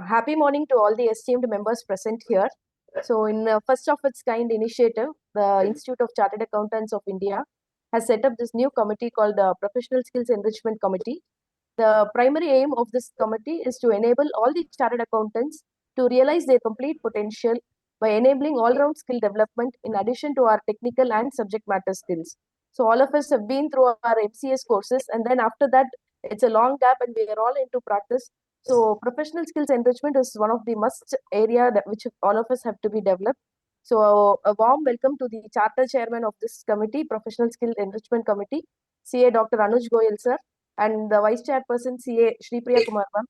Happy morning to all the esteemed members present here. So, in first of its kind initiative, the Institute of Chartered Accountants of India has set up this new committee called the Professional Skills Enrichment Committee. The primary aim of this committee is to enable all the chartered accountants to realize their complete potential by enabling all-round skill development in addition to our technical and subject matter skills. So, all of us have been through our MCS courses, and then after that, it's a long gap, and we are all into practice. So professional skills enrichment is one of the must area that which all of us have to be developed. So a warm welcome to the charter chairman of this committee, Professional Skill Enrichment Committee, CA Dr. Anuj Goyal sir, and the vice chairperson CA Shri Priya Kumar ma'am.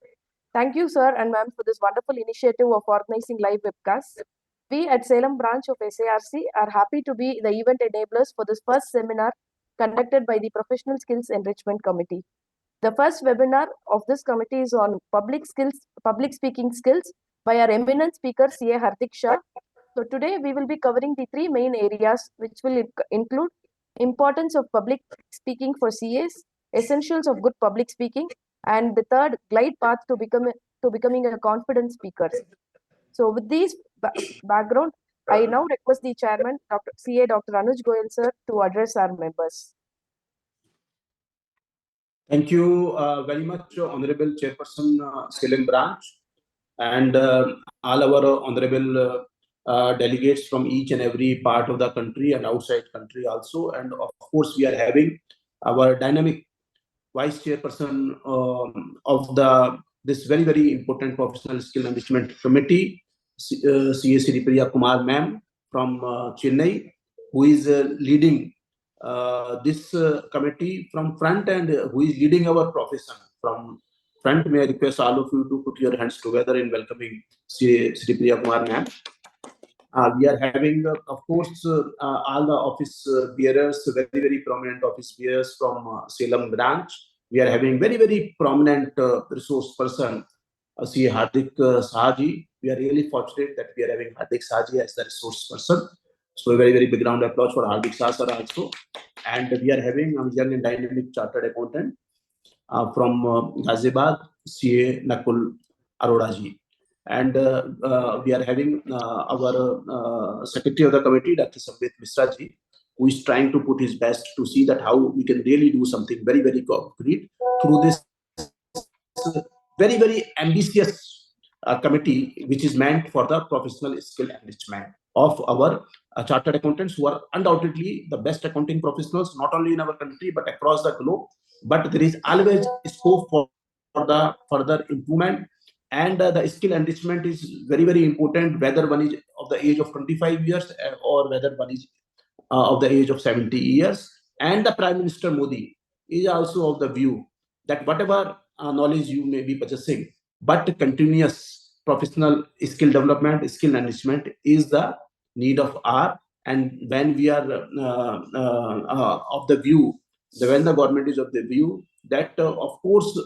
Thank you sir and ma'am for this wonderful initiative of organizing live webcasts. We at Salem branch of SARC are happy to be the event enablers for this first seminar conducted by the Professional Skills Enrichment Committee. The first webinar of this committee is on public speaking skills by our eminent speaker, CA Hardik Shah. So today we will be covering the three main areas, which will include importance of public speaking for CAs, essentials of good public speaking, and the third, glide path to becoming a confident speaker. So with these background, I now request the chairman, Dr. Anuj Goyal sir, to address our members. Thank you very much, Honorable Chairperson, Salem Branch, and all our honorable delegates from each and every part of the country and outside country also. And of course, we are having our dynamic Vice Chairperson of this very, very important Professional Skill Enrichment Committee, CA Shri Priya Kumar ma'am from Chennai, who is leading this committee from front and who is leading our profession from front. May I request all of you to put your hands together in welcoming Shri Priya Kumar ma'am. We are having, of course, all the office bearers, very, very prominent office bearers from Salem branch. We are having very, very prominent resource person, C. Hardik Sahaji. We are really fortunate that we are having Hardik Sahaji as the resource person. So a very, very big round of applause for Hardik Sahaji sir also. And we are having a young and dynamic chartered accountant from Ghaziabad, CA Nakul Arora ji. And we are having our secretary of the committee, Dr. Sambit Misra ji, who is trying to put his best to see that how we can really do something very, very concrete through this very, very ambitious committee, which is meant for the professional skill enrichment of our chartered accountants, who are undoubtedly the best accounting professionals, not only in our country, but across the globe. But there is always scope for the further improvement. And the skill enrichment is very, very important, whether one is of the age of 25 years or whether one is of the age of 70 years. And the Prime Minister Modi is also of the view that whatever knowledge you may be possessing, but continuous professional skill development, skill enrichment is the need of our. And when we are of the view, when the government is of the view that of course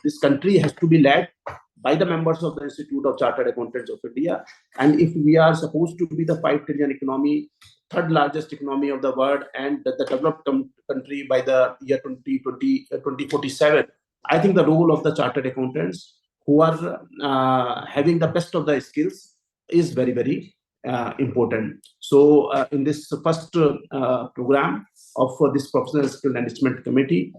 this country has to be led by the members of the Institute of Chartered Accountants of India. And if we are supposed to be the 5 trillion economy, third largest economy of the world, and the developed country by the year 2047, I think the role of the chartered accountants who are having the best of the skills is very, very important. So in this first program of this Professional Skill Enrichment Committee,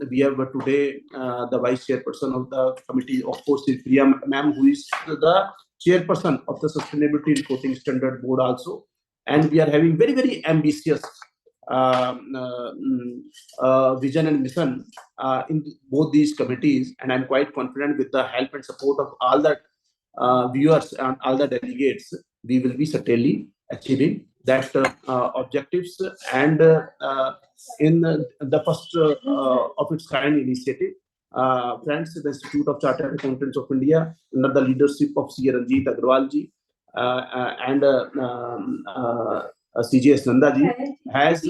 we have today the vice chairperson of the committee, of course, Priya ma'am, who is the chairperson of the Sustainability Reporting Standard Board also. And we are having very, very ambitious vision and mission in both these committees. And I'm quite confident with the help and support of all the viewers and all the delegates, we will be certainly achieving that objectives. And in the first of its kind initiative, friends, the Institute of Chartered Accountants of India, under the leadership of C. Ranjit Agrawal ji and CJS Nanda ji, has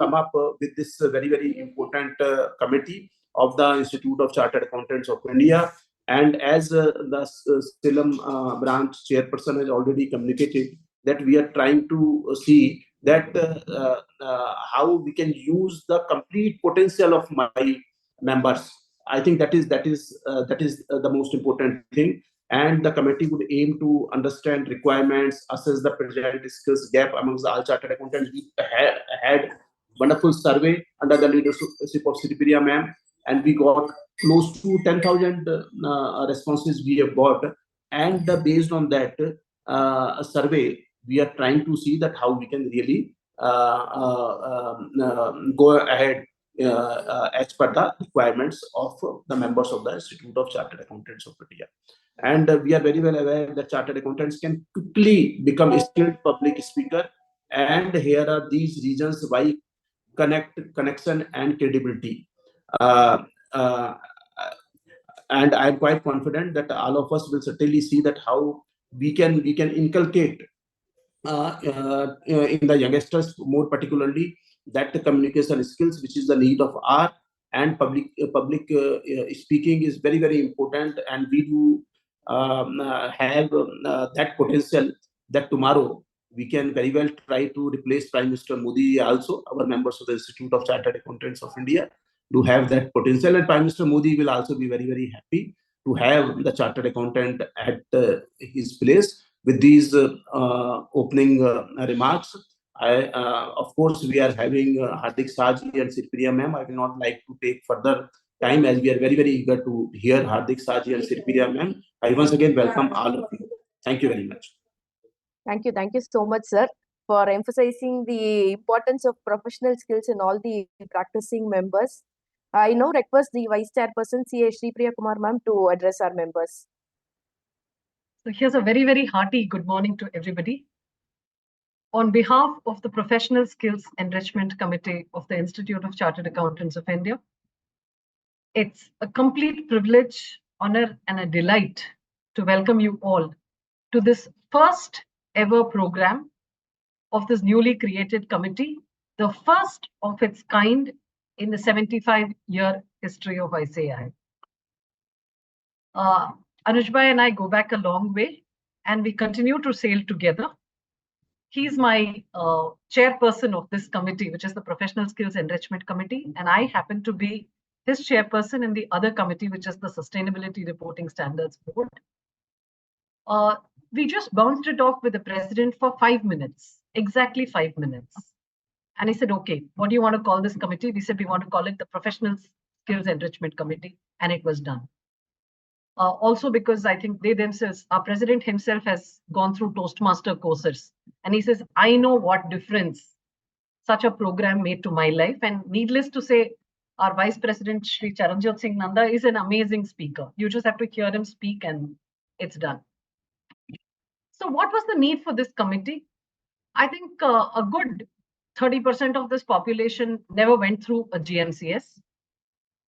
come up with this very, very important committee of the Institute of Chartered Accountants of India. And as the Salem branch chairperson has already communicated, that we are trying to see that how we can use the complete potential of my members. I think that is the most important thing. And the committee would aim to understand requirements, assess the present skills gap amongst all chartered accountants. We had wonderful survey under the leadership of Sri Priya ma'am, and we got close to 10,000 responses we have got. And based on that survey, we are trying to see that how we can really go ahead as per the requirements of the members of the Institute of Chartered Accountants of India. And we are very well aware that chartered accountants can quickly become a skilled public speaker. And here are these reasons why: connection, and credibility. Uh, uh, and I'm quite confident that all of us will certainly see that how we can inculcate in the youngsters, more particularly, that the communication skills, which is the need of art, and public speaking is very important. And we do have that potential that tomorrow we can very well try to replace Prime Minister Modi. Also, our members of the Institute of Chartered Accountants of India do have that potential, and Prime Minister Modi will also be very happy to have the chartered accountant at his place. With these opening remarks, of course, we are having Hardik Saji and Sri Priya ma'am. I will not like to take further time, as we are very eager to hear Hardik Saji and Sri Priya ma'am. I once again welcome all of you. Thank you very much. Thank you so much, sir, for emphasizing the importance of professional skills in all the practicing members. I now request the Vice Chairperson, CA Sri Priya Kumar ma'am, to address our members. So here's a very hearty good morning to everybody. On behalf of the Professional Skills Enrichment Committee of the Institute of Chartered Accountants of India, it's a complete privilege, honor, and a delight to welcome you all to this first ever program of this newly created committee, the first of its kind in the 75-year history of ICAI. Anuj Bhai and I go back a long way, and we continue to sail together. He's my chairperson of this committee, which is the Professional Skills Enrichment Committee, and I happen to be his chairperson in the other committee, which is the Sustainability Reporting Standards Board. We just bounced it off with the president for 5 minutes, exactly 5 minutes. And he said, okay, what do you want to call this committee? We said, we want to call it the Professional Skills Enrichment Committee, and it was done. Also because I think they themselves, our president himself has gone through Toastmaster courses. And he says, I know what difference such a program made to my life. And needless to say, our Vice President, Shri Charanjot Singh Nanda, is an amazing speaker. You just have to hear him speak and it's done. So what was the need for this committee? I think a good 30% of this population never went through a GNCS.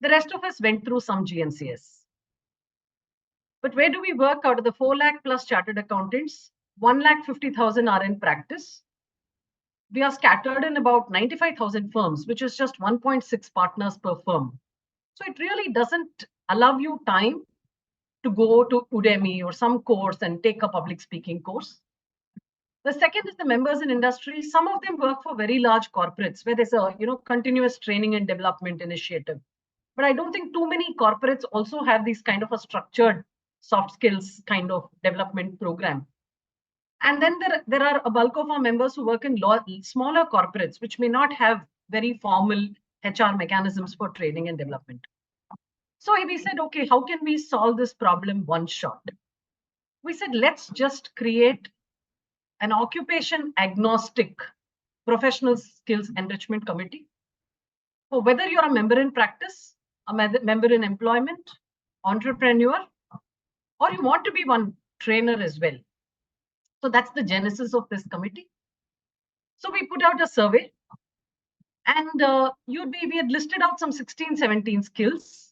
The rest of us went through some GNCS. But where do we work? Out of the 4 lakh plus chartered accountants, 1,50,000 are in practice. We are scattered in about 95,000 firms, which is just 1.6 partners per firm. So it really doesn't allow you time to go to Udemy or some course and take a public speaking course. The second is the members in industry. Some of them work for very large corporates where there's a continuous training and development initiative. But I don't think too many corporates also have these kind of a structured soft skills kind of development program. And then there are a bulk of our members who work in smaller corporates, which may not have very formal HR mechanisms for training and development. So we said, okay, how can we solve this problem one shot? We said, let's just create an occupation agnostic professional skills enrichment committee. So whether you're a member in practice, a member in employment, entrepreneur, or you want to be one trainer as well. So that's the genesis of this committee. So we put out a survey and we had listed out some 16, 17 skills.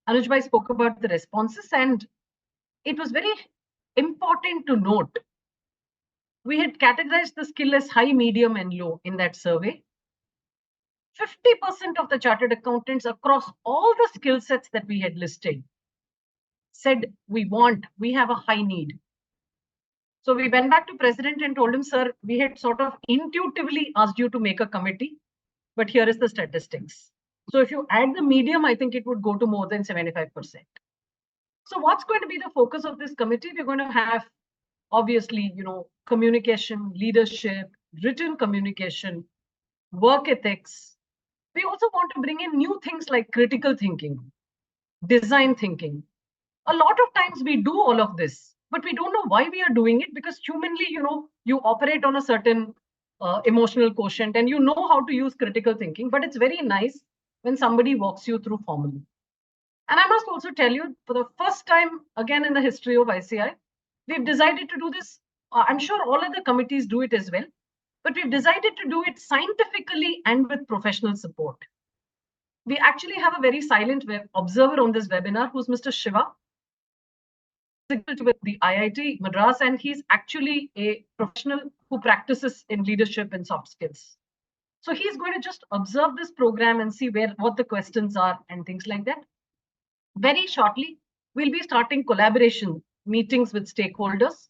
Anuj Bhai spoke about the responses, and it was very important to note. We had categorized the skill as high, medium, and low in that survey. 50% of the chartered accountants across all the skill sets that we had listed said we have a high need. So we went back to President and told him, sir, we had sort of intuitively asked you to make a committee, but here is the statistics. So if you add the medium, I think it would go to more than 75%. So what's going to be the focus of this committee? We're going to have, obviously, communication, leadership, written communication, work ethics. We also want to bring in new things like critical thinking, design thinking. A lot of times we do all of this, but we don't know why we are doing it, because humanly, you operate on a certain emotional quotient and you know how to use critical thinking, but it's very nice when somebody walks you through formally. And I must also tell you, for the first time again in the history of ICI, we've decided to do this. I'm sure all other committees do it as well, but we've decided to do it scientifically and with professional support. We actually have a very silent observer on this webinar, who's Mr. Shiva, with the IIT Madras, and he's actually a professional who practices in leadership and soft skills. So he's going to just observe this program and see what the questions are and things like that. Very shortly, we'll be starting collaboration meetings with stakeholders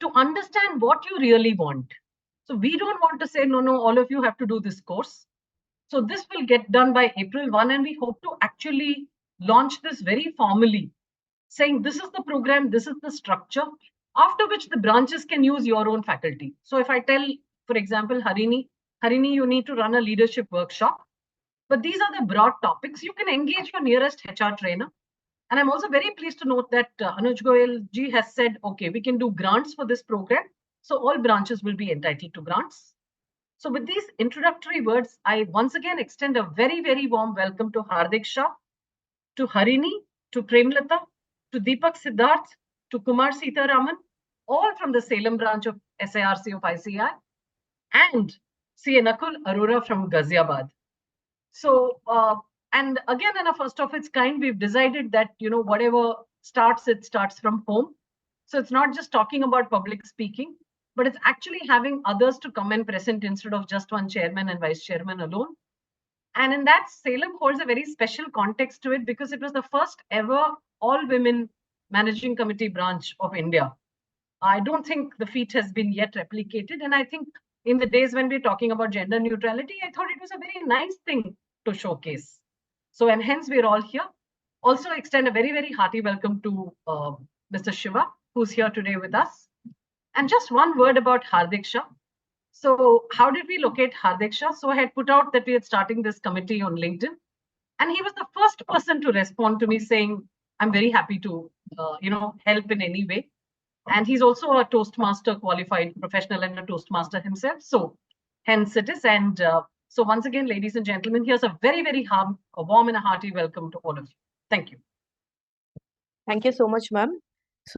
to understand what you really want. So we don't want to say, no, all of you have to do this course. So this will get done by April 1, and we hope to actually launch this very formally, saying this is the program, this is the structure, after which the branches can use your own faculty. So if I tell, for example, Harini, you need to run a leadership workshop, but these are the broad topics. You can engage your nearest HR trainer. And I'm also very pleased to note that Anuj Goyal ji has said, okay, we can do grants for this program. So all branches will be entitled to grants. So with these introductory words, I once again extend a very, very warm welcome to Hardik Shah, to Harini, to Premlata, to Deepak Siddharth, to Kumar Sitaraman, all from the Salem branch of SIRC of ICI, and CA Nakul Arora from Ghaziabad. So, and again, in a first of its kind, we've decided that, whatever starts, it starts from home. So it's not just talking about public speaking, but it's actually having others to come and present instead of just one chairman and vice chairman alone. And in that, Salem holds a very special context to it, because it was the first ever all-women managing committee branch of India. I don't think the feat has been yet replicated. And I think in the days when we're talking about gender neutrality, I thought it was a very nice thing to showcase. So, and hence we're all here. Also extend a very, very hearty welcome to Mr. Shiva, who's here today with us. And just one word about Hardik Shah. So how did we locate Hardik Shah? So I had put out that we are starting this committee on LinkedIn. And he was the first person to respond to me saying, I'm very happy to, help in any way. And he's also a Toastmaster qualified professional and a Toastmaster himself. So hence it is. And so once again, ladies and gentlemen, here's a very, very warm and a hearty welcome to all of you. Thank you. Thank you so much, ma'am.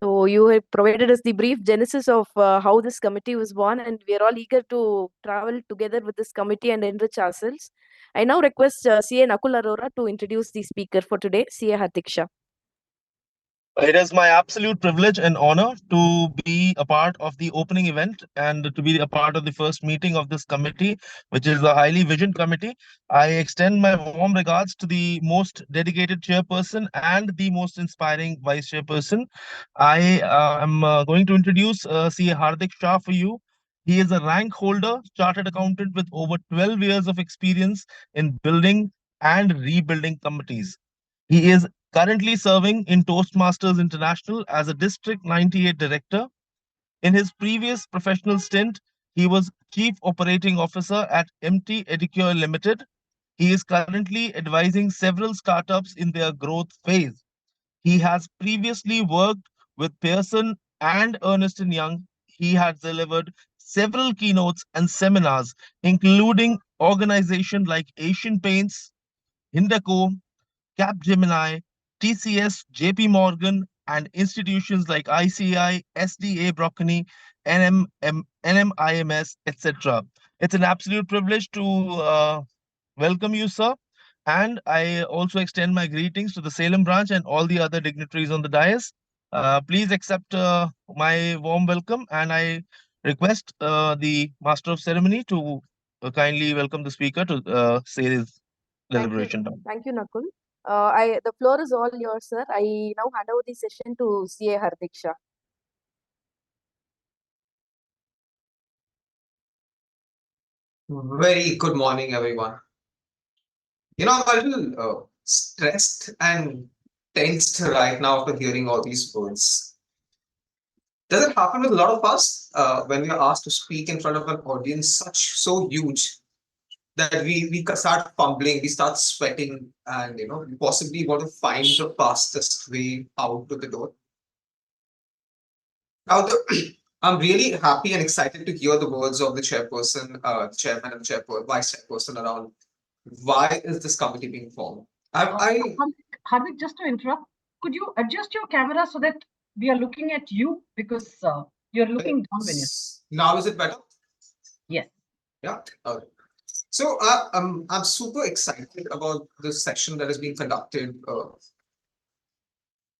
So you have provided us the brief genesis of how this committee was born, and we are all eager to travel together with this committee and enrich ourselves. I now request CA Nakul Arora to introduce the speaker for today, CA Hardik Shah. It is my absolute privilege and honor to be a part of the opening event and to be a part of the first meeting of this committee, which is the highly visioned committee. I extend my warm regards to the most dedicated chairperson and the most inspiring vice chairperson. I am going to introduce CA Hardik Shah for you. He is a rank holder, chartered accountant with over 12 years of experience in building and rebuilding committees. He is currently serving in Toastmasters International as a District 98 Director. In his previous professional stint, he was Chief Operating Officer at MT Edicure Limited. He is currently advising several startups in their growth phase. He has previously worked with Pearson and Ernst & Young. He has delivered several keynotes and seminars, including organizations like Asian Paints, Hindaco, Capgemini, TCS, JP Morgan, and institutions like ICI, SDA Broccoli, NMIMS, etc. It's an absolute privilege to welcome you, sir. And I also extend my greetings to the Salem branch and all the other dignitaries on the dais. Please accept my warm welcome, and I request the Master of Ceremony to kindly welcome the speaker to say his deliberation. Thank you, Nakul. The floor is all yours, sir. I now hand over the session to CA Hardik Shah. Very good morning, everyone. I'm a little stressed and tensed right now after hearing all these words. Does it happen with a lot of us when we are asked to speak in front of an audience so huge that we start fumbling, we start sweating, and we possibly want to find the fastest way out to the door? Now, I'm really happy and excited to hear the words of the chairperson, chairman, and vice chairperson around why is this committee being formed. Hardik, just to interrupt, could you adjust your camera so that we are looking at you, because you're looking down when you're. Now is it better? Yes. Yeah. Okay. So I'm super excited about this session that is being conducted.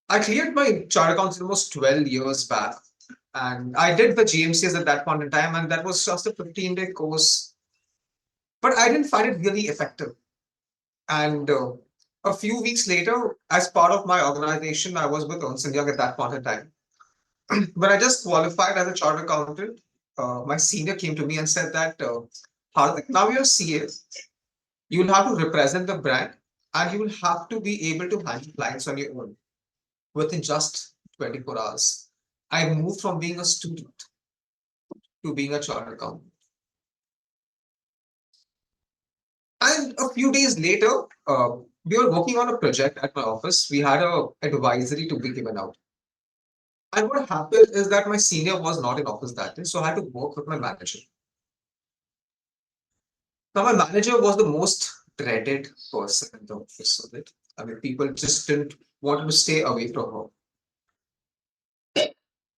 I cleared my charter accounts almost 12 years back, and I did the GMCS at that point in time, and that was just a 15-day course. But I didn't find it really effective. And a few weeks later, as part of my organization, I was with Ernst & Young at that point in time. When I just qualified as a chartered accountant, my senior came to me and said that, Hardik, now you're CA, you will have to represent the brand and you will have to be able to handle clients on your own within just 24 hours. I moved from being a student to being a chartered accountant. And a few days later, we were working on a project at my office. We had an advisory to be given out. And what happened is that my senior was not in office that day, so I had to work with my manager. Now, my manager was the most dreaded person in the office of it. I mean, people just didn't want to stay away from her.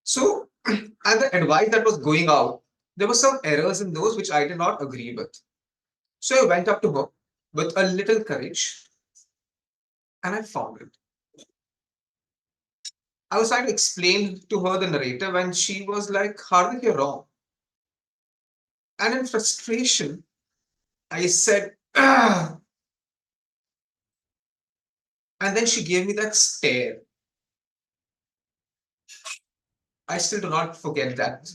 So, and the advice that was going out, there were some errors in those which I did not agree with. So I went up to her with a little courage and I found it. I was trying to explain to her the narrative and she was like, Hardik, you're wrong. And in frustration, I said, "Ah." And then she gave me that stare. I still do not forget that.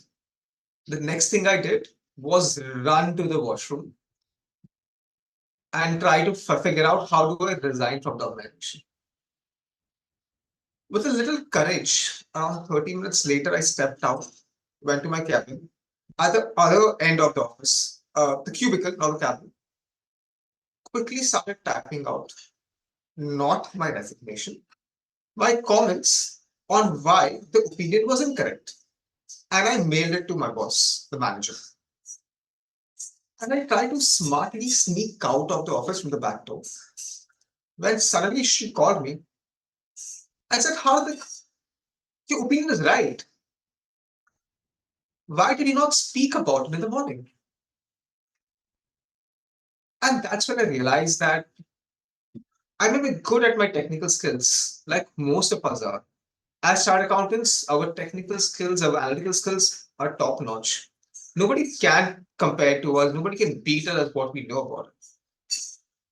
The next thing I did was run to the washroom and try to figure out how do I resign from the organization. With a little courage, around 30 minutes later, I stepped out, went to my cabin, at the other end of the office, the cubicle, not the cabin, quickly started typing out not my resignation, my comments on why the opinion was incorrect. And I mailed it to my boss, the manager. And I tried to smartly sneak out of the office from the back door. When suddenly she called me, I said, Hardik, your opinion is right. Why did you not speak about it in the morning? And that's when I realized that I may be good at my technical skills, like most of us are. As chartered accountants, our technical skills, our analytical skills are top notch. Nobody can compare to us, nobody can beat us at what we know about it.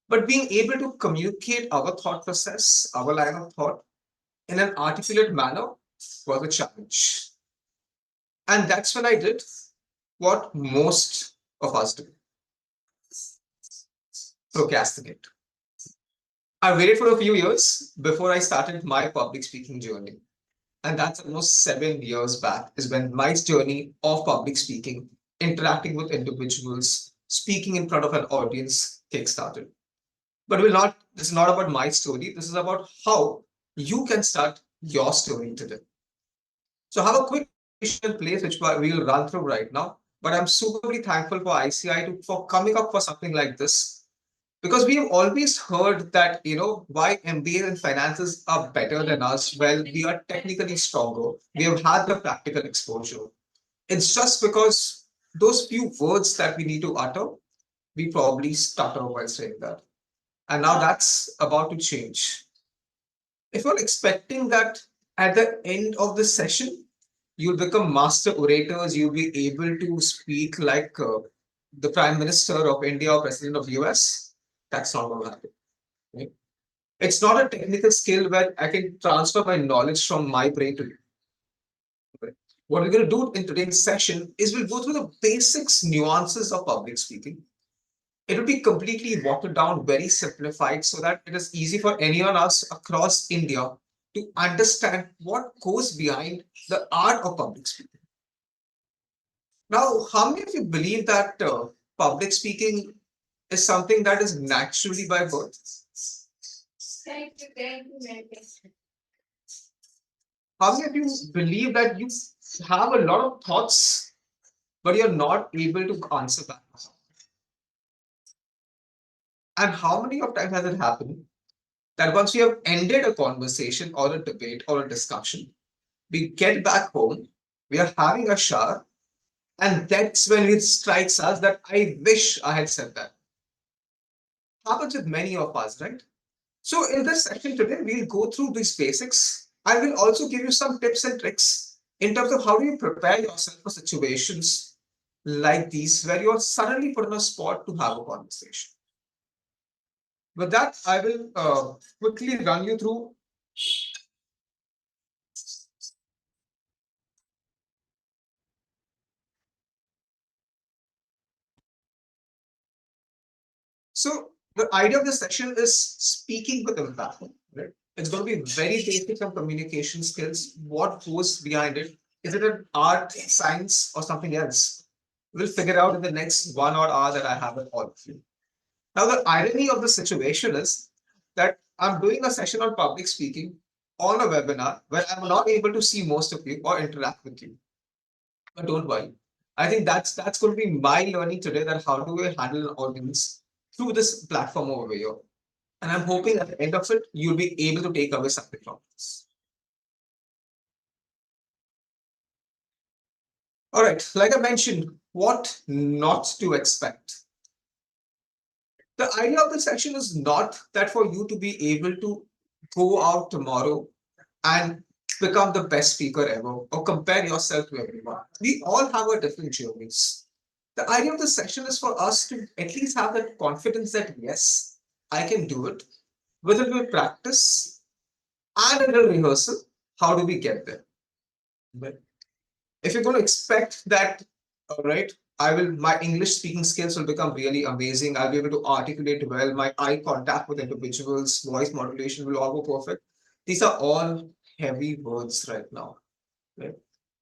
But being able to communicate our thought process, our line of thought in an articulate manner was a challenge. And that's when I did what most of us do: procrastinate. I waited for a few years before I started my public speaking journey. And that's almost 7 years back is when my journey of public speaking, interacting with individuals, speaking in front of an audience kickstarted. But this is not about my story. This is about how you can start your story today. So I have a quick in place which we will run through right now. But I'm super thankful for ICI for coming up for something like this. Because we have always heard that, why MBA and finances are better than us. Well, we are technically stronger. We have had the practical exposure. It's just because those few words that we need to utter, we probably stutter while saying that. And now that's about to change. If you're expecting that at the end of the session, you'll become master orators, you'll be able to speak like the Prime Minister of India or President of US, that's not going to happen. Right? It's not a technical skill where I can transfer my knowledge from my brain to you. Right? What we're going to do in today's session is we'll go through the basics, nuances of public speaking. it will be completely watered down, very simplified, so that it is easy for anyone else across India to understand what goes behind the art of public speaking. Now, how many of you believe that public speaking is something that is naturally by birth? How many of you believe that you have a lot of thoughts, but you're not able to answer back? And how many of times has it happened that once we have ended a conversation or a debate or a discussion, we get back home, we are having a shower, and that's when it strikes us that I wish I had said that. Happens with many of us, right? So in this section today, we'll go through these basics. I will also give you some tips and tricks in terms of how do you prepare yourself for situations like these where you're suddenly put on a spot to have a conversation. With that, I will quickly run you through So the idea of this session is speaking with impact. Right? It's going to be very basic on communication skills. What goes behind it? Is it an art, science, or something else? We'll figure out in the next 1 odd hour that I have with all of you. Now, the irony of the situation is that I'm doing a session on public speaking on a webinar where I'm not able to see most of you or interact with you. But don't worry. I think that's going to be my learning today, that how do I handle an audience through this platform over here. And I'm hoping at the end of it, you'll be able to take away something from this. All right, like I mentioned, what not to expect. The idea of this section is not that for you to be able to go out tomorrow and become the best speaker ever or compare yourself to everyone. We all have our different journeys. The idea of this session is for us to at least have that confidence that yes, I can do it. With a little practice and a little rehearsal, how do we get there? But if you're going to expect that, all right, my English speaking skills will become really amazing. I'll be able to articulate well. My eye contact with individuals, voice modulation will all go perfect. These are all heavy words right now. Right?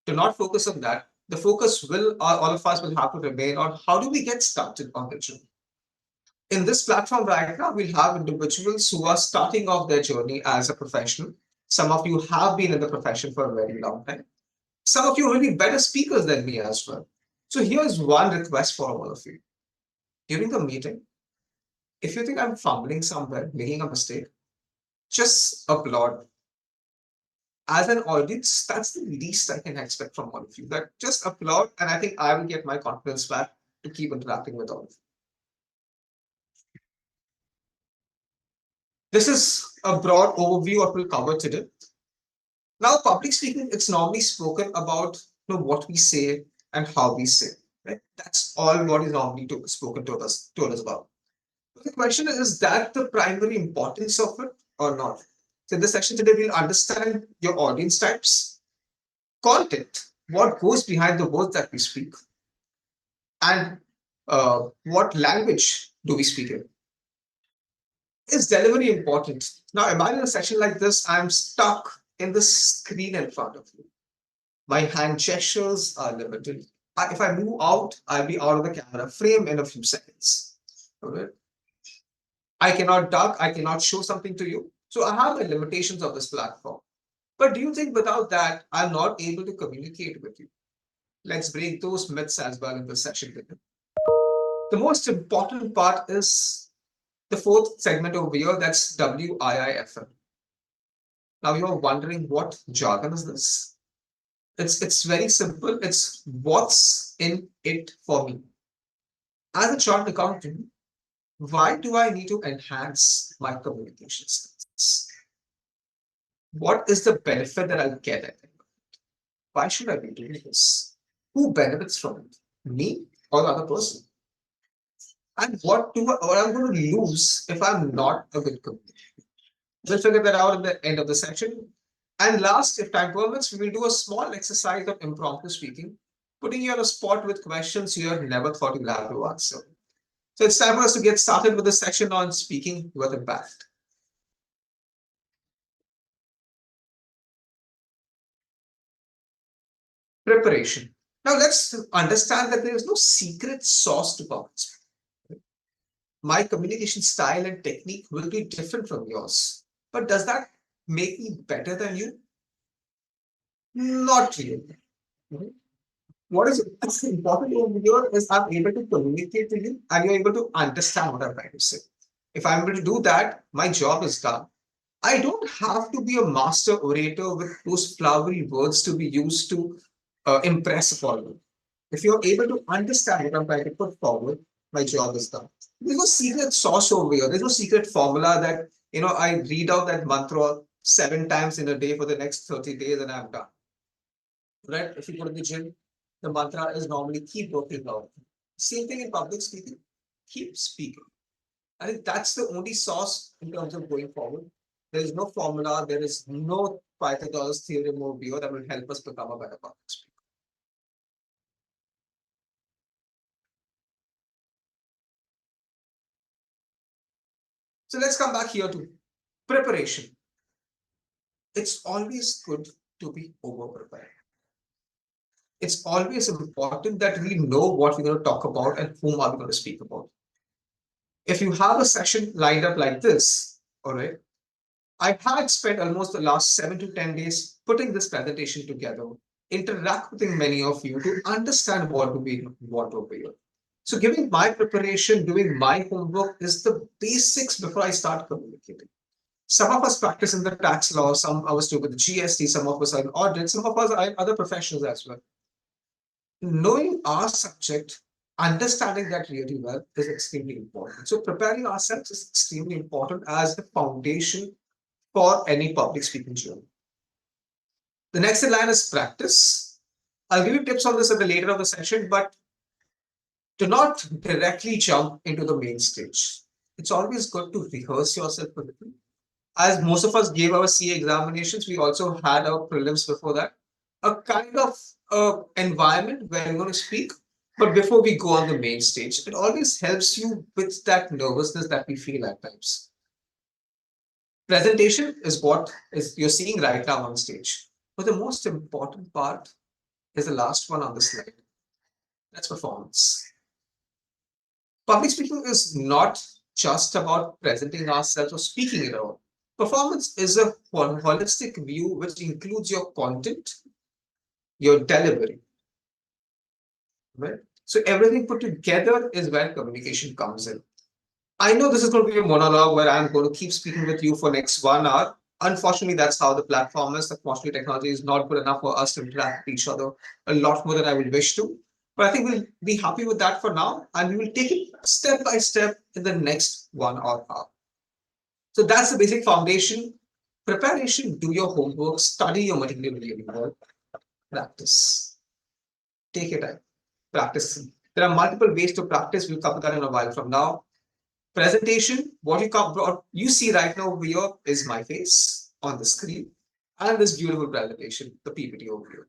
To not focus on that, the focus will, all of us will have to remain on how do we get started on the journey. In this platform right now, we'll have individuals who are starting off their journey as a professional. Some of you have been in the profession for a very long time. Some of you will be better speakers than me as well. So here's one request for all of you. During the meeting, if you think I'm fumbling somewhere, making a mistake, just applaud. As an audience, that's the least I can expect from all of you. That just applaud, and I think I will get my confidence back to keep interacting with all of you. This is a broad overview of what we'll cover today. Now, public speaking, it's normally spoken about what we say and how we say. Right? That's all what is normally spoken to us about. But the question is that the primary importance of it or not? So in this section today, we'll understand your audience types, content, what goes behind the words that we speak, and what language do we speak in. Is delivery important? Now, imagine a session like this, I'm stuck in the screen in front of you. My hand gestures are limited. If I move out, I'll be out of the camera frame in a few seconds. Okay? I cannot duck, I cannot show something to you. So I have the limitations of this platform. But do you think without that, I'm not able to communicate with you? Let's break those myths as well in this session with you. The most important part is the fourth segment over here, that's WIIFM. Now you're wondering what jargon is this? It's very simple. It's what's in it for me. As a chartered accountant, why do I need to enhance my communication skills? What is the benefit that I'll get at it? Why should I be doing this? Who benefits from it? Me or the other person? And what I'm going to lose if I'm not a good communicator? We'll figure that out at the end of the section. And last, if time permits, we will do a small exercise of impromptu speaking, putting you on a spot with questions you have never thought you'll have to answer. So it's time for us to get started with the section on speaking with impact. Preparation. Now let's understand that there is no secret sauce to public speaking. My communication style and technique will be different from yours. But does that make me better than you? Not really. What is important over here is I'm able to communicate to you and you're able to understand what I'm trying to say. If I'm able to do that, my job is done. I don't have to be a master orator with those flowery words to be used to impress upon you. If you're able to understand what I'm trying to put forward, my job is done. There's no secret sauce over here. There's no secret formula that, I read out that mantra 7 times in a day for the next 30 days and I'm done. Right? If you go to the gym, the mantra is normally keep working out. Same thing in public speaking, keep speaking. I think that's the only sauce in terms of going forward. There is no formula, there is no Pythagoras theorem over here that will help us become a better public speaker. So let's come back here to preparation. It's always good to be over-prepared. It's always important that we know what we're going to talk about and whom are we going to speak about. If you have a session lined up like this, all right, I had spent almost the last 7 to 10 days putting this presentation together, interacting with many of you to understand what we want over here. So giving my preparation, doing my homework is the basics before I start communicating. Some of us practice in the tax law, some of us do with the GST, some of us are in audit, some of us are other professionals as well. Knowing our subject, understanding that really well is extremely important. So preparing ourselves is extremely important as the foundation for any public speaking journey. The next in line is practice. I'll give you tips on this at the later of the session, but do not directly jump into the main stage. It's always good to rehearse yourself a little. As most of us gave our CA examinations, we also had our prelims before that. A kind of environment where you're going to speak, but before we go on the main stage, it always helps you with that nervousness that we feel at times. Presentation is what you're seeing right now on stage. But the most important part is the last one on the slide. That's performance. Public speaking is not just about presenting ourselves or speaking it all. Performance is a holistic view which includes your content, your delivery. Right? So everything put together is where communication comes in. I know this is going to be a monologue where I'm going to keep speaking with you for next 1 hour. Unfortunately, that's how the platform is. Unfortunately, technology is not good enough for us to interact with each other a lot more than I would wish to. But I think we'll be happy with that for now, and we will take it step by step in the next 1 hour. So that's the basic foundation. Preparation, do your homework, study your material really well, practice. Take your time, practice. There are multiple ways to practice. We'll cover that in a while from now. Presentation, what you see right now over here is my face on the screen and this beautiful presentation, the PPT over here.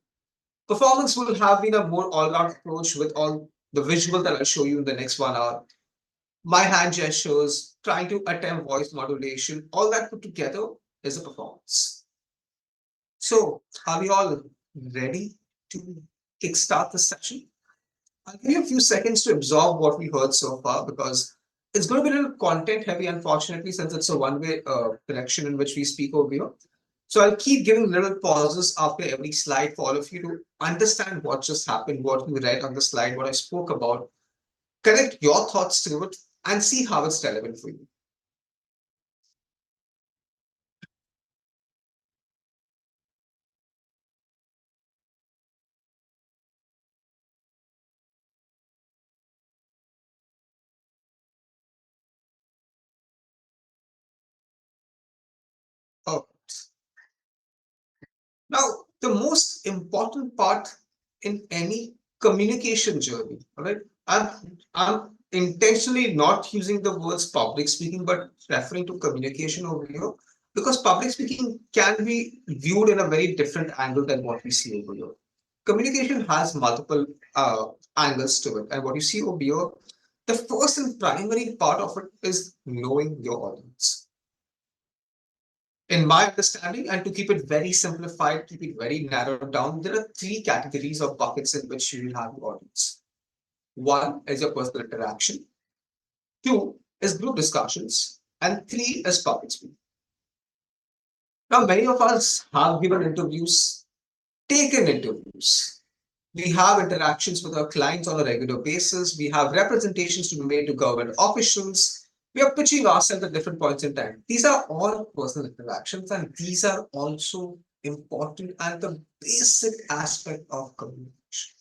Performance will have been a more all-round approach with all the visual that I'll show you in the next 1 hour. My hand gestures, trying to attempt voice modulation, all that put together is a performance. So, are we all ready to kickstart the session? I'll give you a few seconds to absorb what we heard so far because it's going to be a little content heavy, unfortunately, since it's a one-way direction in which we speak over here. So I'll keep giving little pauses after every slide for all of you to understand what just happened, what we read on the slide, what I spoke about, connect your thoughts to it, and see how it's relevant for you. Oh. Now, the most important part in any communication journey, all right? I'm intentionally not using the words public speaking, but referring to communication over here, because public speaking can be viewed in a very different angle than what we see over here. Communication has multiple angles to it, and what you see over here The first and primary part of it is knowing your audience. In my understanding, and to keep it very simplified, keep it very narrowed down, there are three categories of buckets in which you will have your audience. One is your personal interaction, two is group discussions, and three is public speaking. Now, many of us have given interviews, taken interviews. We have interactions with our clients on a regular basis. We have representations to be made to government officials. We are pitching ourselves at different points in time. These are all personal interactions, and these are also important and the basic aspect of communication.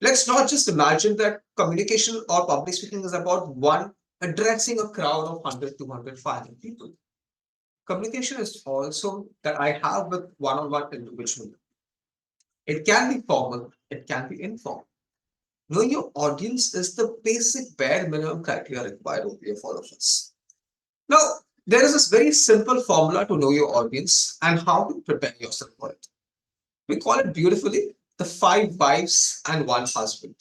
Let's not just imagine that communication or public speaking is about one addressing a crowd of 100, 200, 500 people. Communication is also that I have with one-on-one individual. It can be formal, it can be informal. Knowing your audience is the basic bare minimum criteria required over here for all of us. Now, there is this very simple formula to know your audience and how to prepare yourself for it. We call it beautifully the 5 wives and 1 husband.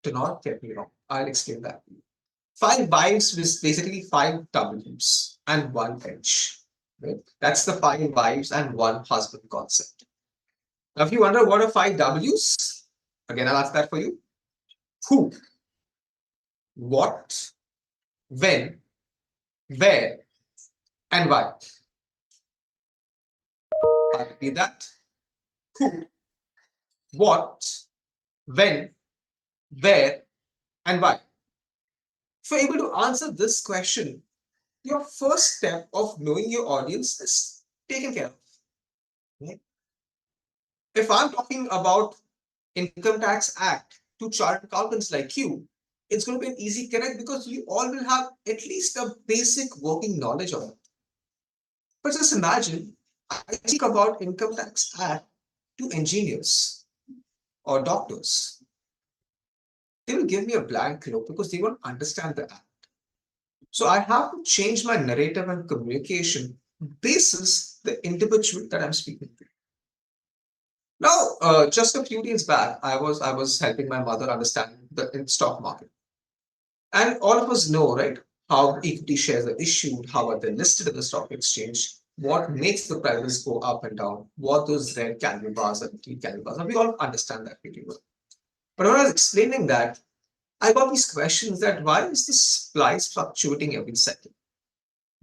Do not get me wrong, I'll explain that to you. 5 wives is basically 5 W's and 1 H. Right? That's the 5 wives and 1 husband concept. Now, if you wonder what are 5 W's, again, I'll ask that for you. Who, what, when, where, and why. I'll repeat that. Who, what, when, where, and why. If you're able to answer this question, your first step of knowing your audience is taken care of. Right? If I'm talking about Income Tax Act to chartered accountants like you, it's going to be an easy connect because you all will have at least a basic working knowledge of it. But just imagine, I speak about Income Tax Act to engineers or doctors. They will give me a blank look because they won't understand the act. So I have to change my narrative and communication basis the individual that I'm speaking to. Now, just a few days back, I was helping my mother understand the stock market. And all of us know, right, how equity shares are issued, how are they listed in the stock exchange, what makes the prices go up and down, what those red candle bars and green candle bars are. We all understand that pretty well. But when I was explaining that, I got these questions that why is this price fluctuating every second?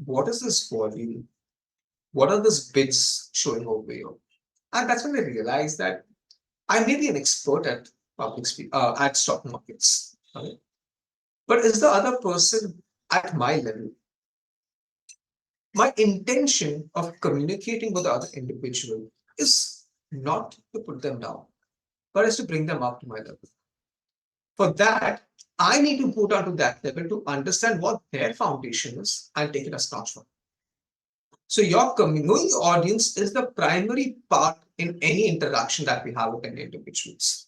What is this volume? What are these bids showing over here? And that's when I realized that I may be an expert at at stock markets. Right? But is the other person at my level? My intention of communicating with the other individual is not to put them down, but is to bring them up to my level. For that, I need to put onto that level to understand what their foundation is and take it a notch further. So knowing your audience is the primary part in any interaction that we have with any individuals.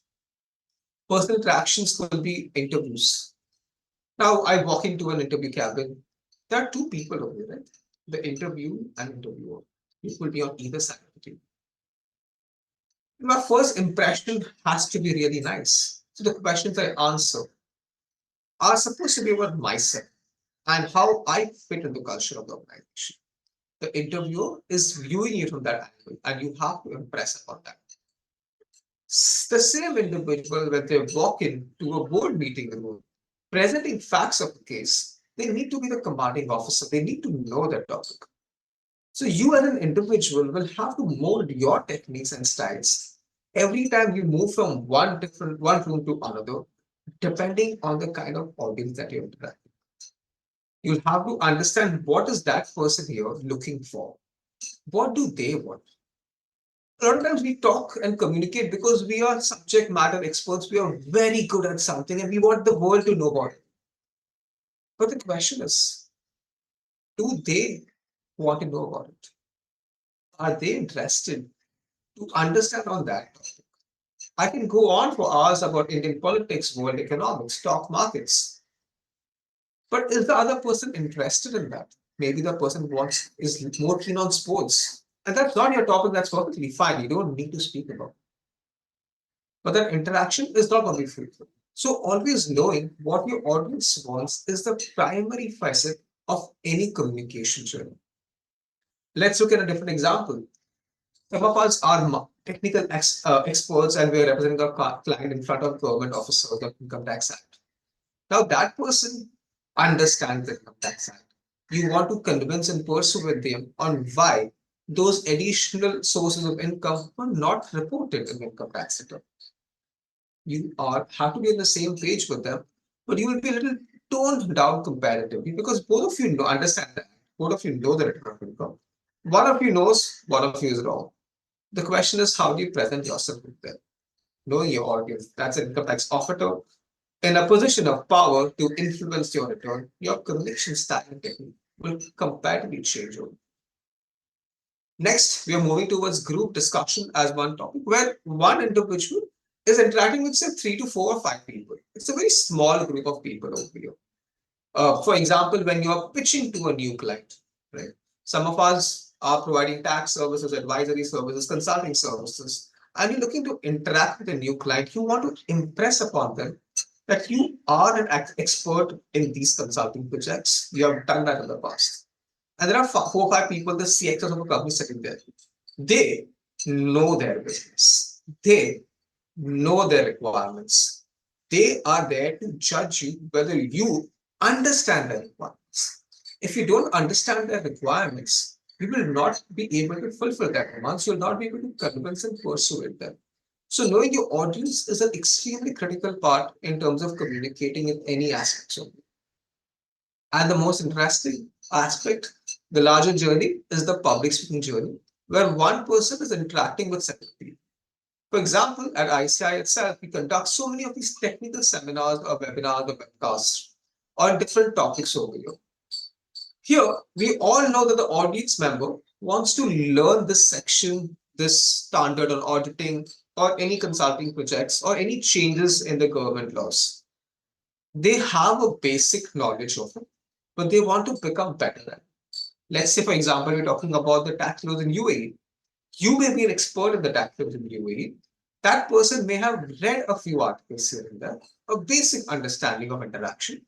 Personal interactions could be interviews. Now, I walk into an interview cabin. There are 2 people over there, right? The interview and interviewer. It will be on either side of the table. My first impression has to be really nice. So the questions I answer are supposed to be about myself and how I fit in the culture of the organization. The interviewer is viewing you from that angle, and you have to impress upon that. The same individual, when they walk into a board meeting room, presenting facts of the case, they need to be the commanding officer. They need to know that topic. So you as an individual will have to mold your techniques and styles every time you move from one room to another, depending on the kind of audience that you're interacting. You'll have to understand what is that person here looking for. What do they want? A lot of times we talk and communicate because we are subject matter experts. We are very good at something and we want the world to know about it. But the question is, do they want to know about it? Are they interested to understand on that topic? I can go on for hours about Indian politics, world economics, stock markets. But is the other person interested in that? Maybe the person is more keen on sports. And that's not your topic, that's perfectly fine. You don't need to speak about it. But that interaction is not going to be fruitful. So always knowing what your audience wants is the primary facet of any communication journey. Let's look at a different example. Some of us are technical experts and we are representing our client in front of government officers of Income Tax Act. Now that person understands the Income Tax Act. You want to convince and persuade them on why those additional sources of income are not reported in income tax return. You have to be on the same page with them, but you will be a little toned down comparatively because both of you understand that. Both of you know the return of income. One of you knows, one of you is wrong. The question is, how do you present yourself with them? Knowing your audience, that's an income tax officer in a position of power to influence your return, your communication style and technique will comparatively change over. Next, we are moving towards group discussion as one topic where one individual is interacting with say 3 to 4 or 5 people. It's a very small group of people over here. For example, when you are pitching to a new client, right? Some of us are providing tax services, advisory services, consulting services, and you're looking to interact with a new client. You want to impress upon them that you are an expert in these consulting projects. You have done that in the past. And there are 4 or 5 people, the CXOs of a company sitting there. They know their business. They know their requirements. They are there to judge you whether you understand their requirements. If you don't understand their requirements, you will not be able to fulfill their demands. You'll not be able to convince and persuade them. So knowing your audience is an extremely critical part in terms of communicating in any aspects of it. And the most interesting aspect, the larger journey, is the public speaking journey, where one person is interacting with several people. For example, at ICI itself, we conduct so many of these technical seminars or webinars or webcasts on different topics over here. Here, we all know that the audience member wants to learn this section, this standard on auditing or any consulting projects or any changes in the government laws. They have a basic knowledge of it, but they want to become better at it. Let's say, for example, we're talking about the tax laws in UAE. You may be an expert in the tax laws in UAE. That person may have read a few articles here and there, a basic understanding of interaction.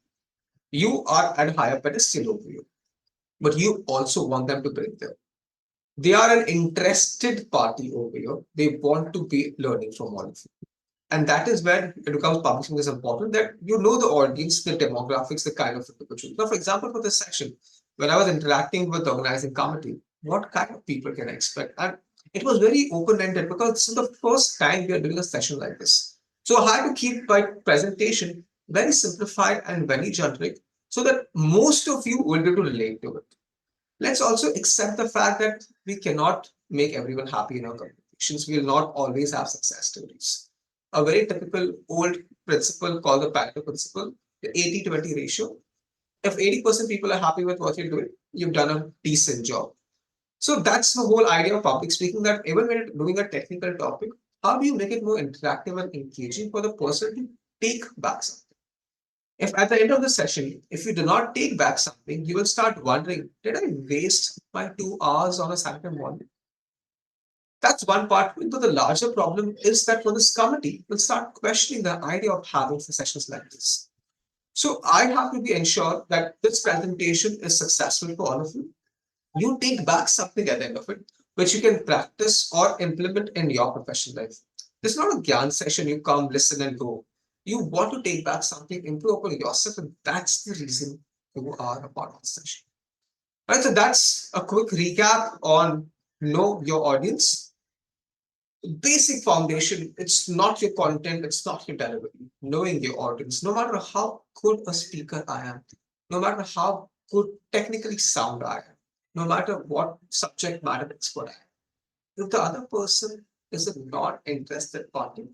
You are at a higher pedestal over you, but you also want them to bring them. They are an interested party over here. They want to be learning from all of you. And that is where it becomes publishing is important, that you know the audience, the demographics, the kind of individual. Now, for example, for this section, when I was interacting with the organizing committee, what kind of people can I expect? And it was very open-ended because this is the first time we are doing a session like this. So I had to keep my presentation very simplified and very generic so that most of you will be able to relate to it. Let's also accept the fact that we cannot make everyone happy in our communications. We will not always have success stories. A very typical old principle called the Pareto principle, the 80-20 ratio. If 80% people are happy with what you're doing, you've done a decent job. So that's the whole idea of public speaking, that even when you're doing a technical topic, how do you make it more interactive and engaging for the person to take back something? If at the end of the session, if you do not take back something, you will start wondering, did I waste my 2 hours on a Saturday morning? That's one part. But the larger problem is that for this committee, will start questioning the idea of having sessions like this. So I have to be ensured that this presentation is successful for all of you. You take back something at the end of it, which you can practice or implement in your professional life. This is not a Gyan session, you come, listen and go. You want to take back something, improve upon yourself, and that's the reason you are a part of the session. Right, so that's a quick recap on know your audience. Basic foundation, it's not your content, it's not your delivery. Knowing your audience, no matter how good a speaker I am, no matter how good technically sound I am, no matter what subject matter expert I am, if the other person is a not interested party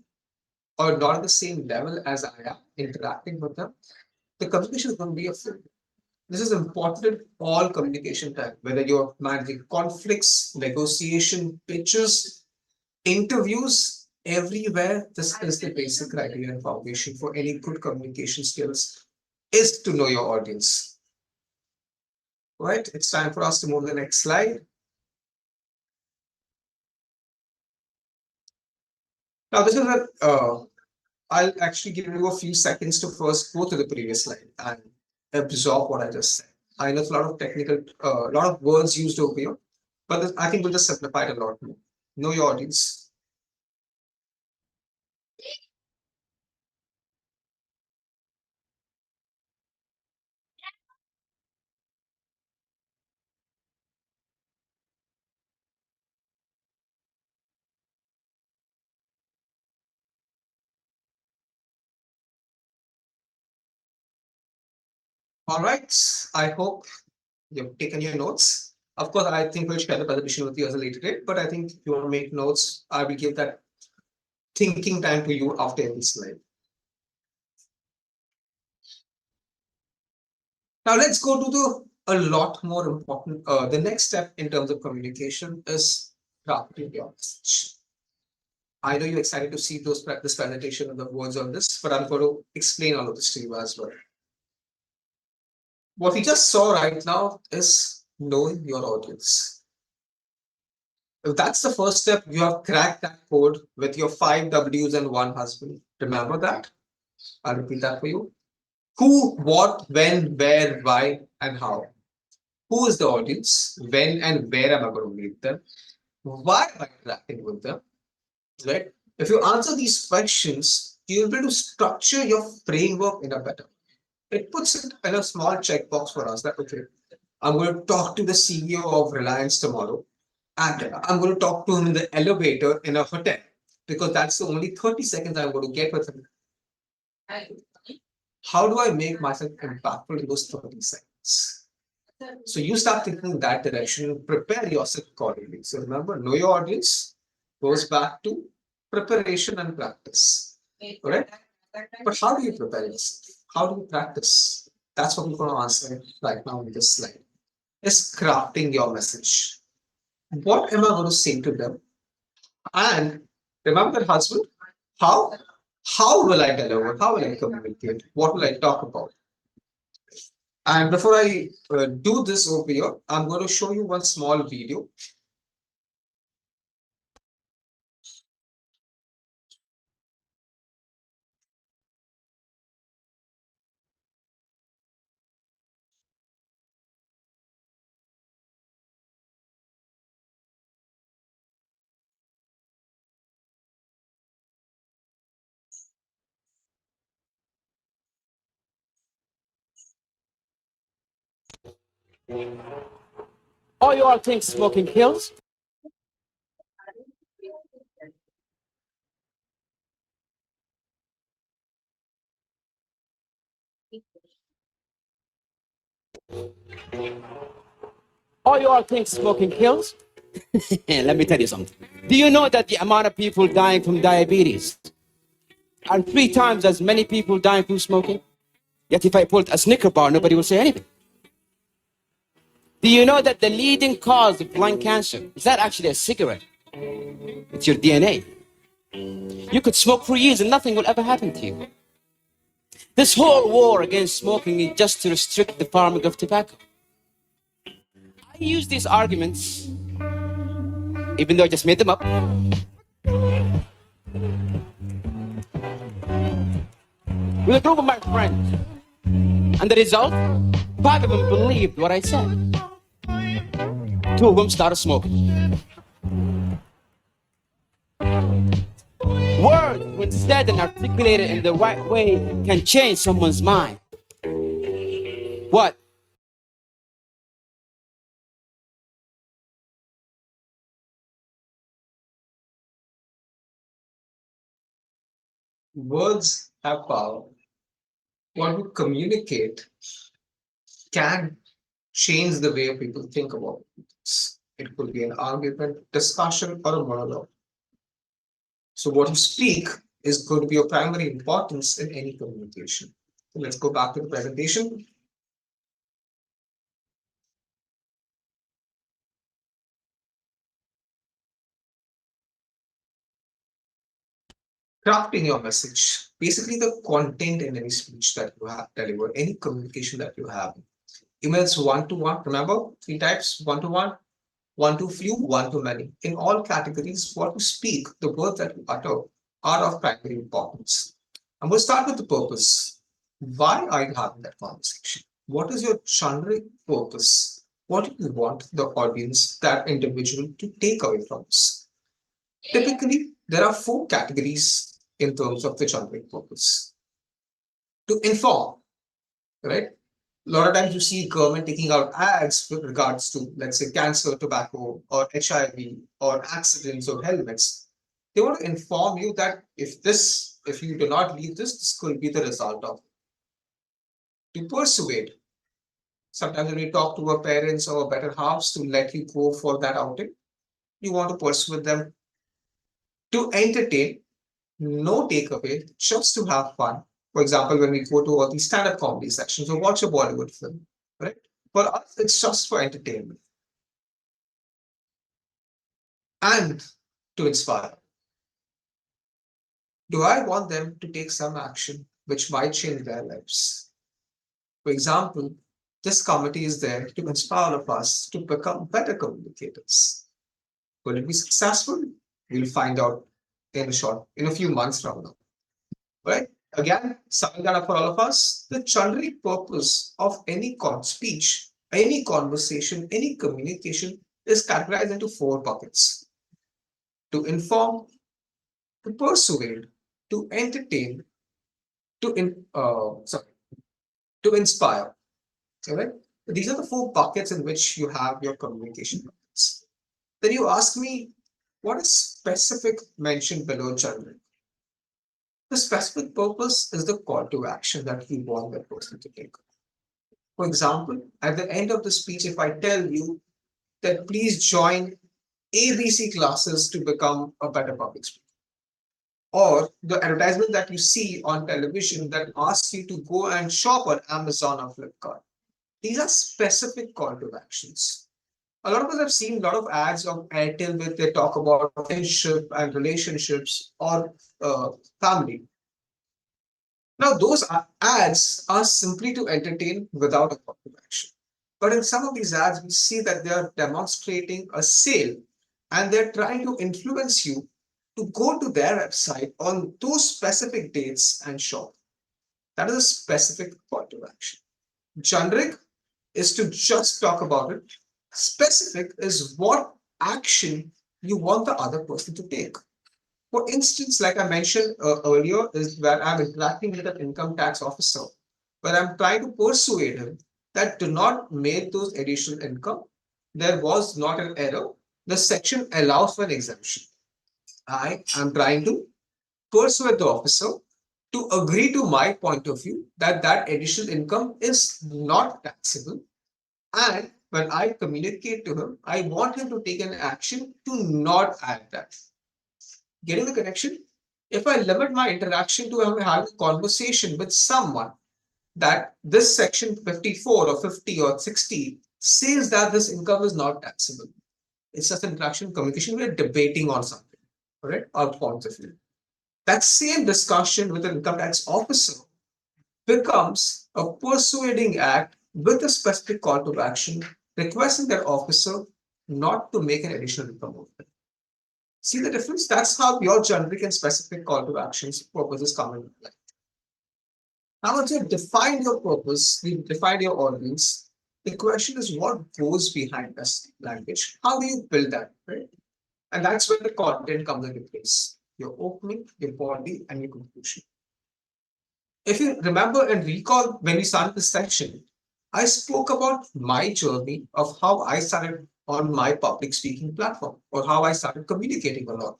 or not at the same level as I am interacting with them, the communication is going to be a failure. This is important in all communication type, whether you're managing conflicts, negotiation, pitches, interviews, everywhere. This is the basic criteria and foundation for any good communication skills, is to know your audience. Right, it's time for us to move to the next slide. Now, this is a I'll actually give you a few seconds to first go to the previous slide and absorb what I just said. I know it's a lot of technical, a lot of words used over here, but I think we'll just simplify it a lot more. Know your audience. All right. I hope you've taken your notes. Of course, I think we'll share the presentation with you as a later date, but I think if you want to make notes, I will give that thinking time to you after every slide. Now let's go to a lot more important. The next step in terms of communication is crafting your message. I know you're excited to see this presentation and the words on this, but I'm going to explain all of this to you as well. What we just saw right now is knowing your audience. If that's the first step, you have cracked that code with your 5 W's and 1 husband. Remember that? I'll repeat that for you. Who, what, when, where, why, and how. Who is the audience? When and where am I going to meet them? Why am I interacting with them? Right? If you answer these questions, you'll be able to structure your framework in a better way. It puts it in a small checkbox for us that, okay, I'm going to talk to the CEO of Reliance tomorrow, and I'm going to talk to him in the elevator in a hotel, because that's the only 30 seconds I'm going to get with him. How do I make myself impactful in those 30 seconds? So you start thinking in that direction, prepare yourself accordingly. So remember, know your audience goes back to preparation and practice. Correct? But how do you prepare yourself? How do you practice? That's what we're going to answer right now in this slide. Is crafting your message. What am I going to say to them? And remember that husband, how will I deliver? How will I communicate? What will I talk about? And before I do this over here, I'm going to show you one small video. Oh, you all think smoking kills? Oh, you all think smoking kills? Let me tell you something. Do you know that the amount of people dying from diabetes are 3 times as many people dying from smoking? Yet if I pulled a Snicker bar, nobody will say anything. Do you know that the leading cause of lung cancer is that actually a cigarette? It's your DNA. You could smoke for years and nothing will ever happen to you. This whole war against smoking is just to restrict the farming of tobacco. I use these arguments, even though I just made them up, with a group of my friends. And the result? 5 of them believed what I said. 2 of them started smoking. Words, when said and articulated in the right way, can change someone's mind. What? Words have power. What we communicate can change the way people think about it. It could be an argument, discussion, or a monologue. So what you speak is going to be of primary importance in any communication. So let's go back to the presentation. Crafting your message, basically the content in any speech that you have delivered, any communication that you have. Emails one-to-one, remember 3 types, one-to-one, one to few, one to many. In all categories, what you speak, the words that you utter are of primary importance. I'm going to start with the purpose. Why are you having that conversation? What is your generic purpose? What do you want the audience, that individual, to take away from this? Typically, there are 4 categories in terms of the generic purpose. To inform, right? A lot of times you see government taking out ads with regards to, let's say, cancer, tobacco, or HIV, or accidents, or helmets. They want to inform you that if you do not leave this could be the result of it. To persuade, sometimes when we talk to our parents or better halves to let you go for that outing, you want to persuade them. To entertain, no takeaway, just to have fun. For example, when we go to all these stand-up comedy sections or watch a Bollywood film, right? For us, it's just for entertainment. And to inspire. Do I want them to take some action which might change their lives? For example, this committee is there to inspire all of us to become better communicators. Will it be successful? We'll find out in a few months from now. Right? Again, Samangana for all of us, the generic purpose of any speech, any conversation, any communication is categorized into 4 buckets. To inform, to persuade, to entertain, to inspire. Right? These are the 4 buckets in which you have your communication buckets. Then you ask me, what is specific mentioned below generic? The specific purpose is the call to action that you want that person to take. For example, at the end of the speech, if I tell you that please join ABC classes to become a better public speaker, or the advertisement that you see on television that asks you to go and shop on Amazon or Flipkart, these are specific call to actions. A lot of us have seen a lot of ads on Airtel where they talk about friendship and relationships or family. Now, those ads are simply to entertain without a call to action. But in some of these ads, we see that they are demonstrating a sale and they're trying to influence you to go to their website on those specific dates and shop. That is a specific call to action. Generic is to just talk about it. Specific is what action you want the other person to take. For instance, like I mentioned earlier, is where I'm interacting with an income tax officer, where I'm trying to persuade him that do not make those additional income. There was not an error. The section allows for an exemption. I am trying to persuade the officer to agree to my point of view that that additional income is not taxable. And when I communicate to him, I want him to take an action to not add that. Getting the connection? If I limit my interaction to having a conversation with someone that this section 54 or 50 or 60 says that this income is not taxable. It's just an interaction communication. We're debating on something, right? Our points of view. That same discussion with an income tax officer becomes a persuading act with a specific call to action, requesting that officer not to make an additional income movement. See the difference? That's how your generic and specific call to actions purposes come into play. Now, once you've defined your purpose, you've defined your audience, the question is what goes behind this language? How do you build that, right? And that's where the content comes into place. Your opening, your body, and your conclusion. If you remember and recall when we started this section, I spoke about my journey of how I started on my public speaking platform or how I started communicating a lot.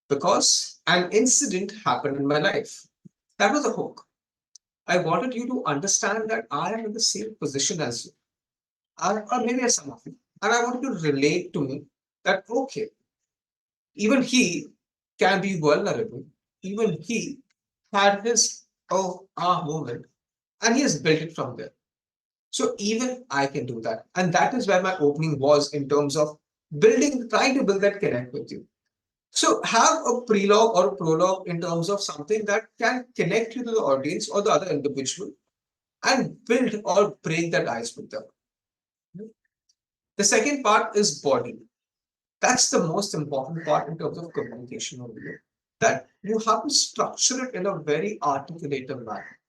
Because an incident happened in my life. That was a hook. I wanted you to understand that I am in the same position as you, or maybe as some of you. And I wanted to relate to me that, okay, even he can be vulnerable. Even he had his moment and he has built it from there. So even I can do that. And that is where my opening was in terms of trying to build that connect with you. So have a prelogue or a prologue in terms of something that can connect you to the audience or the other individual and build or break that ice with them. The second part is body. That's the most important part in terms of communication over here. That you have to structure it in a very articulated manner.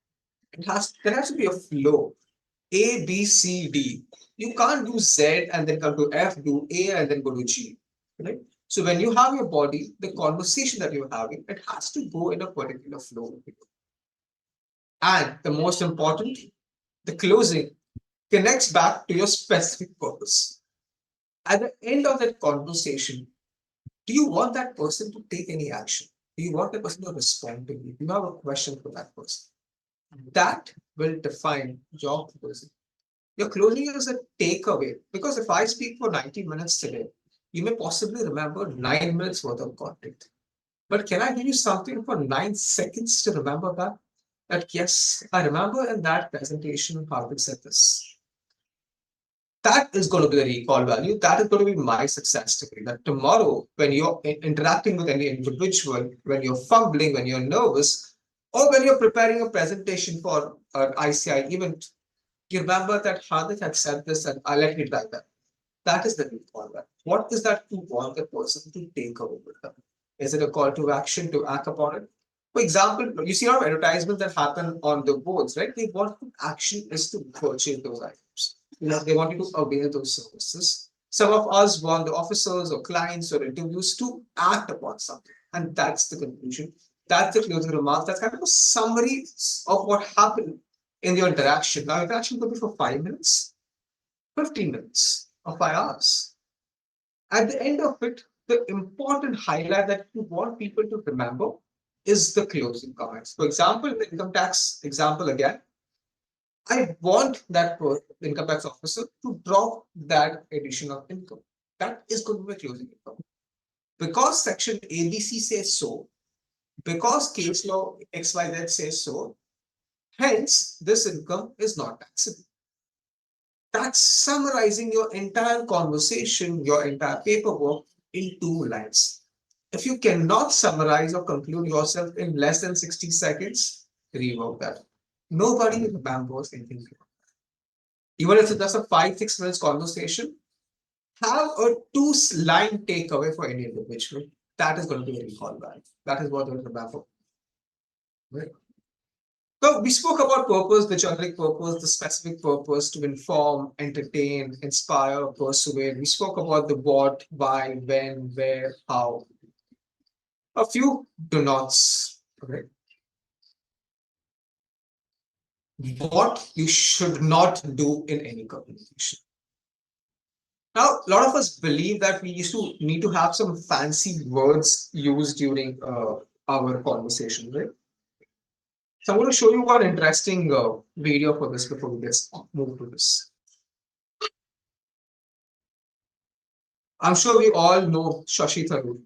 There has to be a flow. A, B, C, D. You can't do Z and then come to F, do A and then go to G. Right? So when you have your body, the conversation that you're having, it has to go in a particular flow. And the most important, the closing connects back to your specific purpose. At the end of that conversation, do you want that person to take any action? Do you want that person to respond to you? Do you have a question for that person? That will define your closing. Your closing is a takeaway, because if I speak for 90 minutes today, you may possibly remember 9 minutes worth of content. But can I give you something for 9 seconds to remember that? That yes, I remember in that presentation how to set this. That is going to be the recall value. That is going to be my success story. That tomorrow, when you're interacting with any individual, when you're fumbling, when you're nervous, or when you're preparing a presentation for an ICI event, you remember that Hardik had said this and I let it like that. That is the recall value. What is that you want the person to take away with them? Is it a call to action to act upon it? For example, you see our advertisements that happen on the boards, right? They want action is to purchase those items. They want you to avail those services. Some of us want the officers or clients or interviews to act upon something. And that's the conclusion. That's the closing remarks. That's kind of a summary of what happened in your interaction. Now, interaction could be for 5 minutes, 15 minutes, or 5 hours. At the end of it, the important highlight that you want people to remember is the closing comments. For example, the income tax example again, I want that income tax officer to drop that addition of income. That is going to be a closing income. Because section ABC says so, because case law XYZ says so, hence this income is not taxable. That's summarizing your entire conversation, your entire paperwork in 2 lines. If you cannot summarize or conclude yourself in less than 60 seconds, rework that. Nobody remembers anything. Even if it's just a 5-6 minutes conversation, have a 2-line takeaway for any individual. That is going to be a recall value. That is what they will remember. Right? So we spoke about purpose, the generic purpose, the specific purpose to inform, entertain, inspire, persuade. We spoke about the what, why, when, where, how. A few do nots. Okay. What you should not do in any communication. Now, a lot of us believe that we used to need to have some fancy words used during our conversation, right? So I'm going to show you one interesting video for this before we move to this. I'm sure we all know Shashi Tharoor.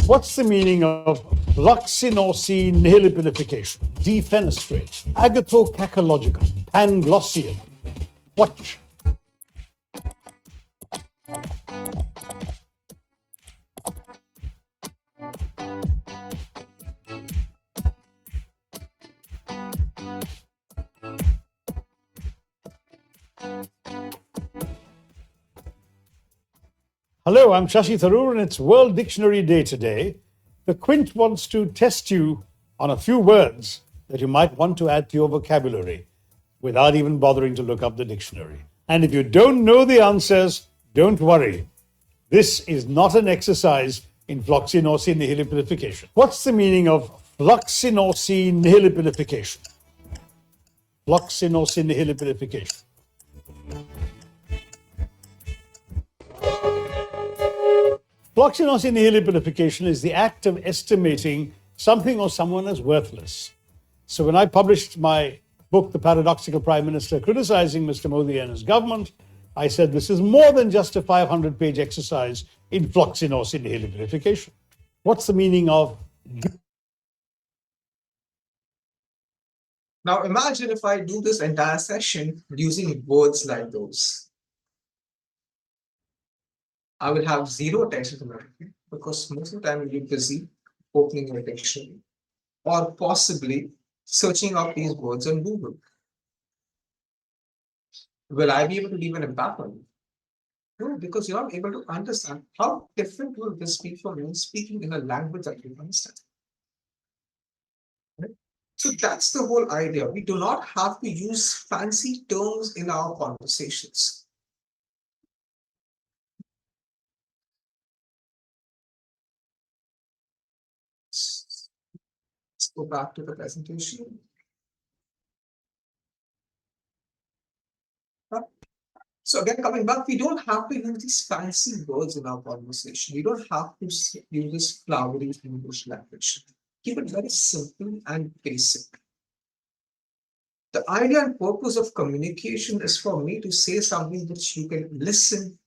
What's the meaning of Fluxinosi nihilipilification, defenestrate, agathocachologicum, panglossium? Watch. Hello, I'm Shashi Tharoor, and it's World Dictionary Day today. The Quint wants to test you on a few words that you might want to add to your vocabulary without even bothering to look up the dictionary. And if you don't know the answers, don't worry. This is not an exercise in Fluxinosi nihilipilification. What's the meaning of Fluxinosi nihilipilification? Fluxinosi nihilipilification. Fluxinosi nihilipilification is the act of estimating something or someone as worthless. So when I published my book, The Paradoxical Prime Minister, criticizing Mr. Modi and his government, I said this is more than just a 500-page exercise in Fluxinosi nihilipilification. What's the meaning of? Now imagine if I do this entire session using words like those. I will have zero attention to everything because most of the time you'll be busy opening your dictionary or possibly searching up these words on Google. Will I be able to leave an impact on you? it because you're not able to understand how different will this be from you speaking in a language that you understand. Right? So that's the whole idea. We do not have to use fancy terms in our conversations. Let's go back to the presentation. So again, coming back, we don't have to use these fancy words in our conversation. We don't have to use this flowery English language. Keep it very simple and basic. The idea and purpose of communication is for me to say something which you can listen,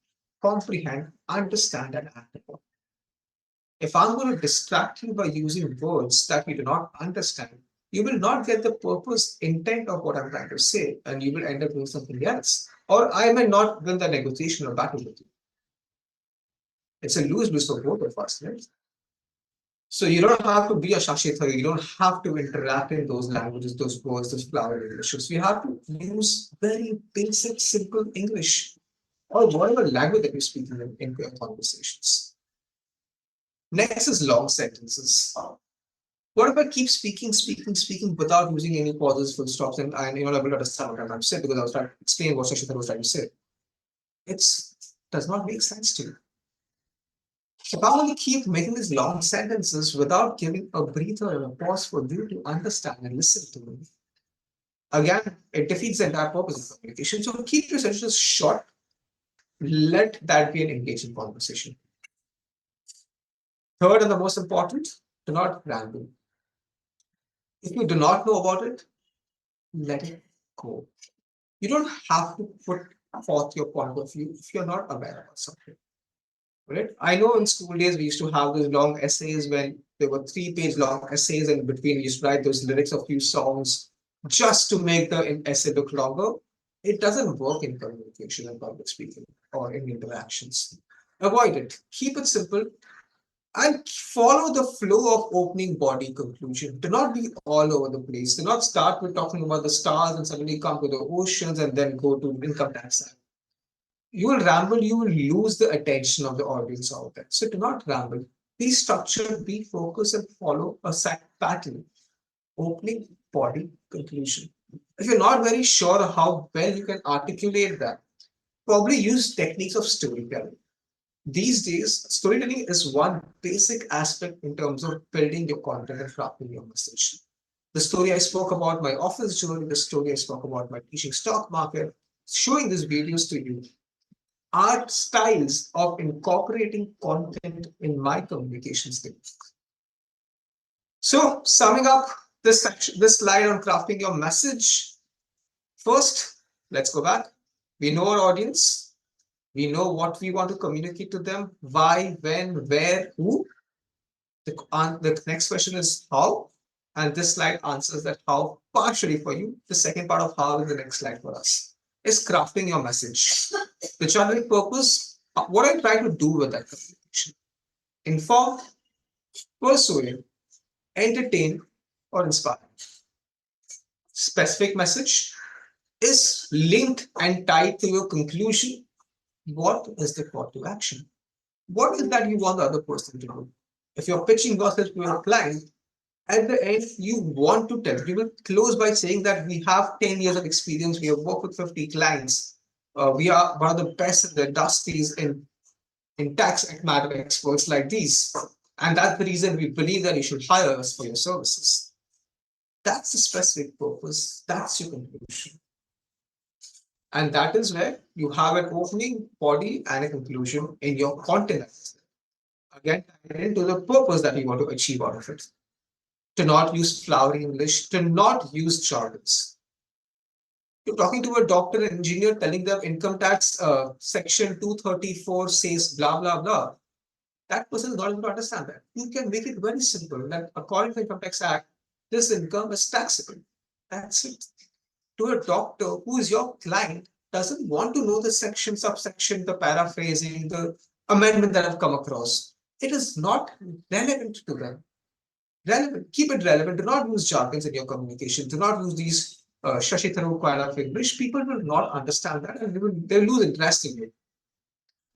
comprehend, understand, and act upon. If I'm going to distract you by using words that you do not understand, you will not get the purpose, intent of what I'm trying to say, and you will end up doing something else. Or I may not win the negotiation or battle with you. It's a lose-lose for both of us, right? So you don't have to be a Shashi Tharoor, you don't have to interact in those languages, those words, those flowery Englishes. We have to use very basic, simple English or whatever language that you're speaking in your conversations. Next is long sentences. What if I keep speaking without using any pauses, full stops, and you're not able to understand what I'm trying to say because I was trying to explain what Shashi Tharoor was trying to say. It does not make sense to you. If I only keep making these long sentences without giving a breather and a pause for you to understand and listen to me, again, it defeats the entire purpose of communication. So keep your sentences short. Let that be an engaging conversation. Third and the most important, do not ramble. If you do not know about it, let it go. You don't have to put forth your point of view if you're not aware of something. Right? I know in school days we used to have those long essays when there were 3-page long essays, and between we used to write those lyrics of few songs just to make the essay look longer. It doesn't work in communication and public speaking or in interactions. Avoid it. Keep it simple and follow the flow of opening body conclusion. Do not be all over the place. Do not start with talking about the stars and suddenly come to the oceans and then go to income tax. You will ramble, you will lose the attention of the audience out there. So do not ramble. Be structured, be focused, and follow a set pattern. Opening, body, conclusion. If you're not very sure how well you can articulate that, probably use techniques of storytelling. These days, storytelling is one basic aspect in terms of building your content and crafting your message. The story I spoke about my office journey, the story I spoke about my teaching stock market, showing these videos to you, are styles of incorporating content in my communication skills. So, summing up this section, this slide on crafting your message. First, let's go back. We know our audience. We know what we want to communicate to them. Why, when, where, who. The next question is how. And this slide answers that how partially for you. The second part of how is the next slide for us. Is crafting your message. The generic purpose, what I try to do with that communication. Inform, persuade, entertain, or inspire. Specific message is linked and tied to your conclusion. What is the call to action? What is that you want the other person to do? If you're pitching yourself to your client, at the end, you want to tell. You will close by saying that we have 10 years of experience. We have worked with 50 clients. We are one of the best in the industries in tax matter experts like these. And that's the reason we believe that you should hire us for your services. That's the specific purpose. That's your conclusion. And that is where you have an opening, body, and a conclusion in your content. Again, into the purpose that you want to achieve out of it. To not use flowery English, to not use jargons. You're talking to a doctor and engineer telling them income tax section 234 says blah, blah, blah. That person is not able to understand that. You can make it very simple that according to the Income Tax Act, this income is taxable. That's it. To a doctor who is your client, doesn't want to know the section, subsection, the paraphrasing, the amendment that have come across. It is not relevant to them. Relevant, keep it relevant. Do not use jargons in your communication. Do not use these Shashi Tharoor kind of English. People will not understand that and they will lose interest in you.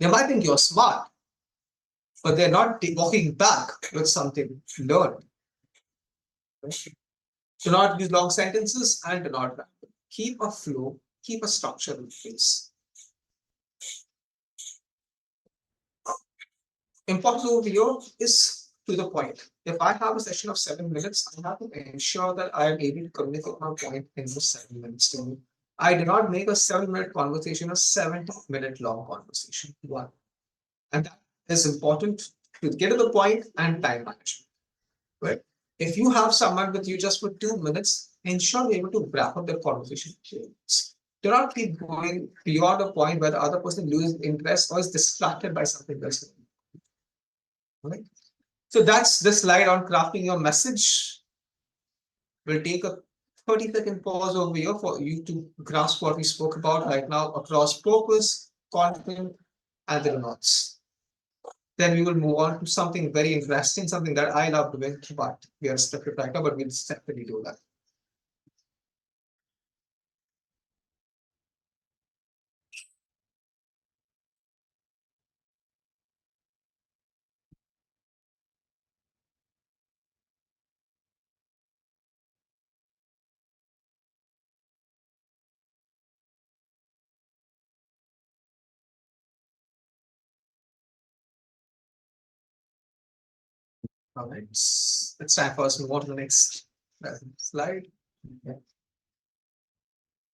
They might think you're smart, but they're not walking back with something learned. Do not use long sentences and do not ramble. Keep a flow, keep a structure in place. Important over here is to the point. If I have a session of 7 minutes, I have to ensure that I am able to communicate my point in those 7 minutes to me. I do not make a 7-minute conversation a 70-minute long conversation. One. And that is important to get to the point and time management. Right? If you have someone with you just for 2 minutes, ensure you're able to wrap up the conversation. Do not keep going beyond a point where the other person loses interest or is distracted by something else. Right? So that's the slide on crafting your message. We'll take a 30-second pause over here for you to grasp what we spoke about right now across purpose, content, and the notes. Then we will move on to something very interesting, something that I love doing, but we are scripted right now, but we'll separately do that. All right, it's time for us to move on to the next slide. Yeah.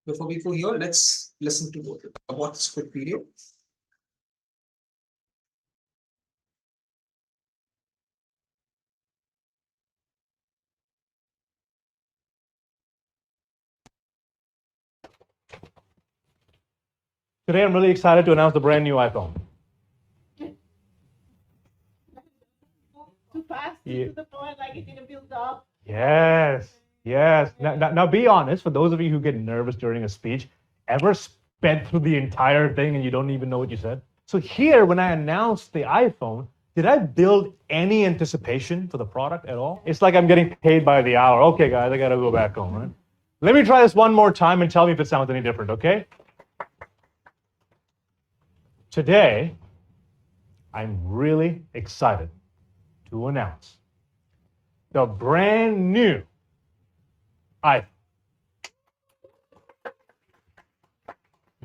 Before we go here, let's listen to what's quick video. Today, I'm really excited to announce the brand new iPhone. Too fast Yeah. to the point, like it didn't build up. Yes, yes. Now, be honest, for those of you who get nervous during a speech, ever sped through the entire thing and you don't even know what you said? So here, when I announced the iPhone, did I build any anticipation for the product at all? It's like I'm getting paid by the hour. Okay, guys, I gotta go back home, right? Let me try this one more time and tell me if it sounds any different, okay? Today, I'm really excited to announce the brand new iPhone.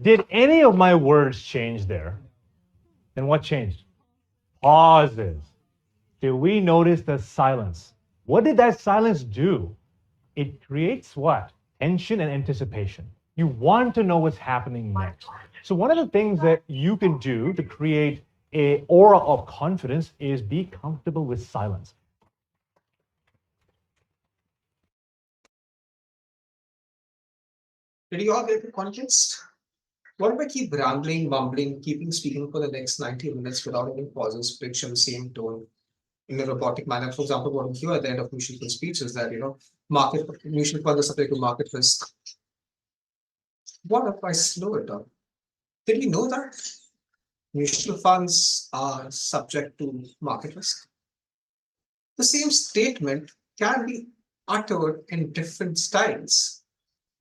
Did any of my words change there? Then what changed? Pauses. Did we notice the silence? What did that silence do? It creates what? Tension and anticipation. You want to know what's happening next. So one of the things that you can do to create an aura of confidence is be comfortable with silence. Did you all get the context? What if I keep rambling, mumbling, speaking for the next 90 minutes without any pauses, friction, same tone, in a robotic manner? For example, what we hear at the end of mutual fund speech is that, mutual funds are subject to market risk. What if I slow it down? Did we know that mutual funds are subject to market risk? The same statement can be uttered in different styles.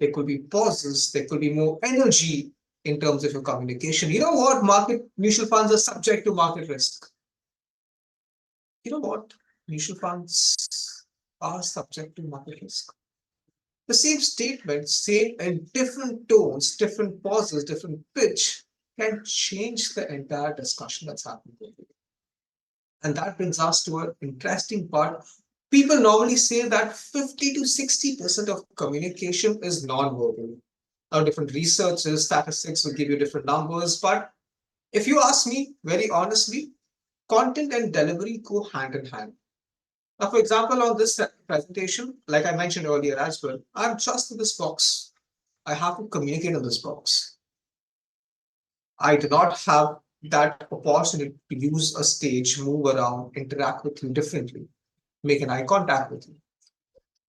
There could be pauses, there could be more energy in terms of your communication. You know what? Mutual funds are subject to market risk. You know what? Mutual funds are subject to market risk. The same statement, said in different tones, different pauses, different pitch, can change the entire discussion that's happening. And that brings us to an interesting part. People normally say that 50 to 60% of communication is non-verbal. Now, different researchers, statistics will give you different numbers, but if you ask me very honestly, content and delivery go hand in hand. Now, for example, on this presentation, like I mentioned earlier as well, I'm just in this box. I have to communicate in this box. I do not have that opportunity to use a stage, move around, interact with you differently, make an eye contact with you.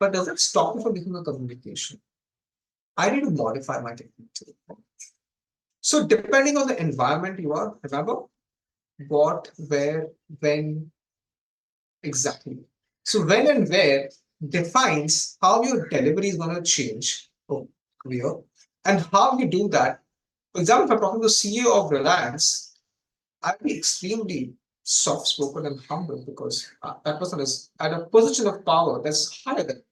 But does it stop me from making a communication? I need to modify my technique. So depending on the environment you are, remember what, where, when, exactly. So when and where defines how your delivery is going to change and how you do that. For example, if I'm talking to the CEO of Reliance, I'd be extremely soft-spoken and humble because that person is at a position of power that's higher than.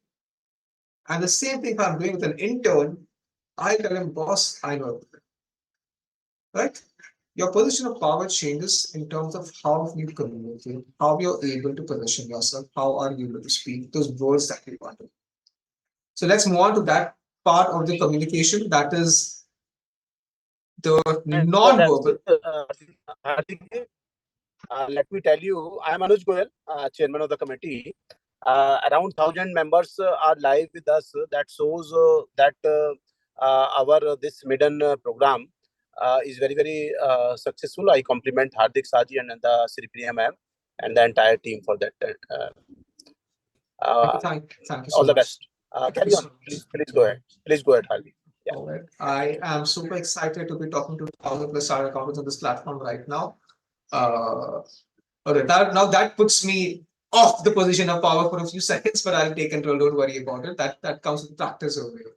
And the same thing if I'm doing with an intern, I tell him, boss, I know. Right? Your position of power changes in terms of how you communicate, how you're able to position yourself, how are you able to speak those words that you want to. So let's move on to that part of the communication, that is the non-verbal. Let me tell you, I am Anuj Goyal, chairman of the committee. Around 1,000 members are live with us. That shows that our this maiden program is very successful. I compliment Hardik Saji and the Sri Priya ma'am and the entire team for that. Thank you so All the much. best. Carry on. Please go ahead. Please go ahead, Hardik. Yeah. All right. I am super excited to be talking to 1,000 plus chartered accountants on this platform right now. Okay, now that puts me off the position of power for a few seconds, but I'll take control. Don't worry about it. That comes with practice over here.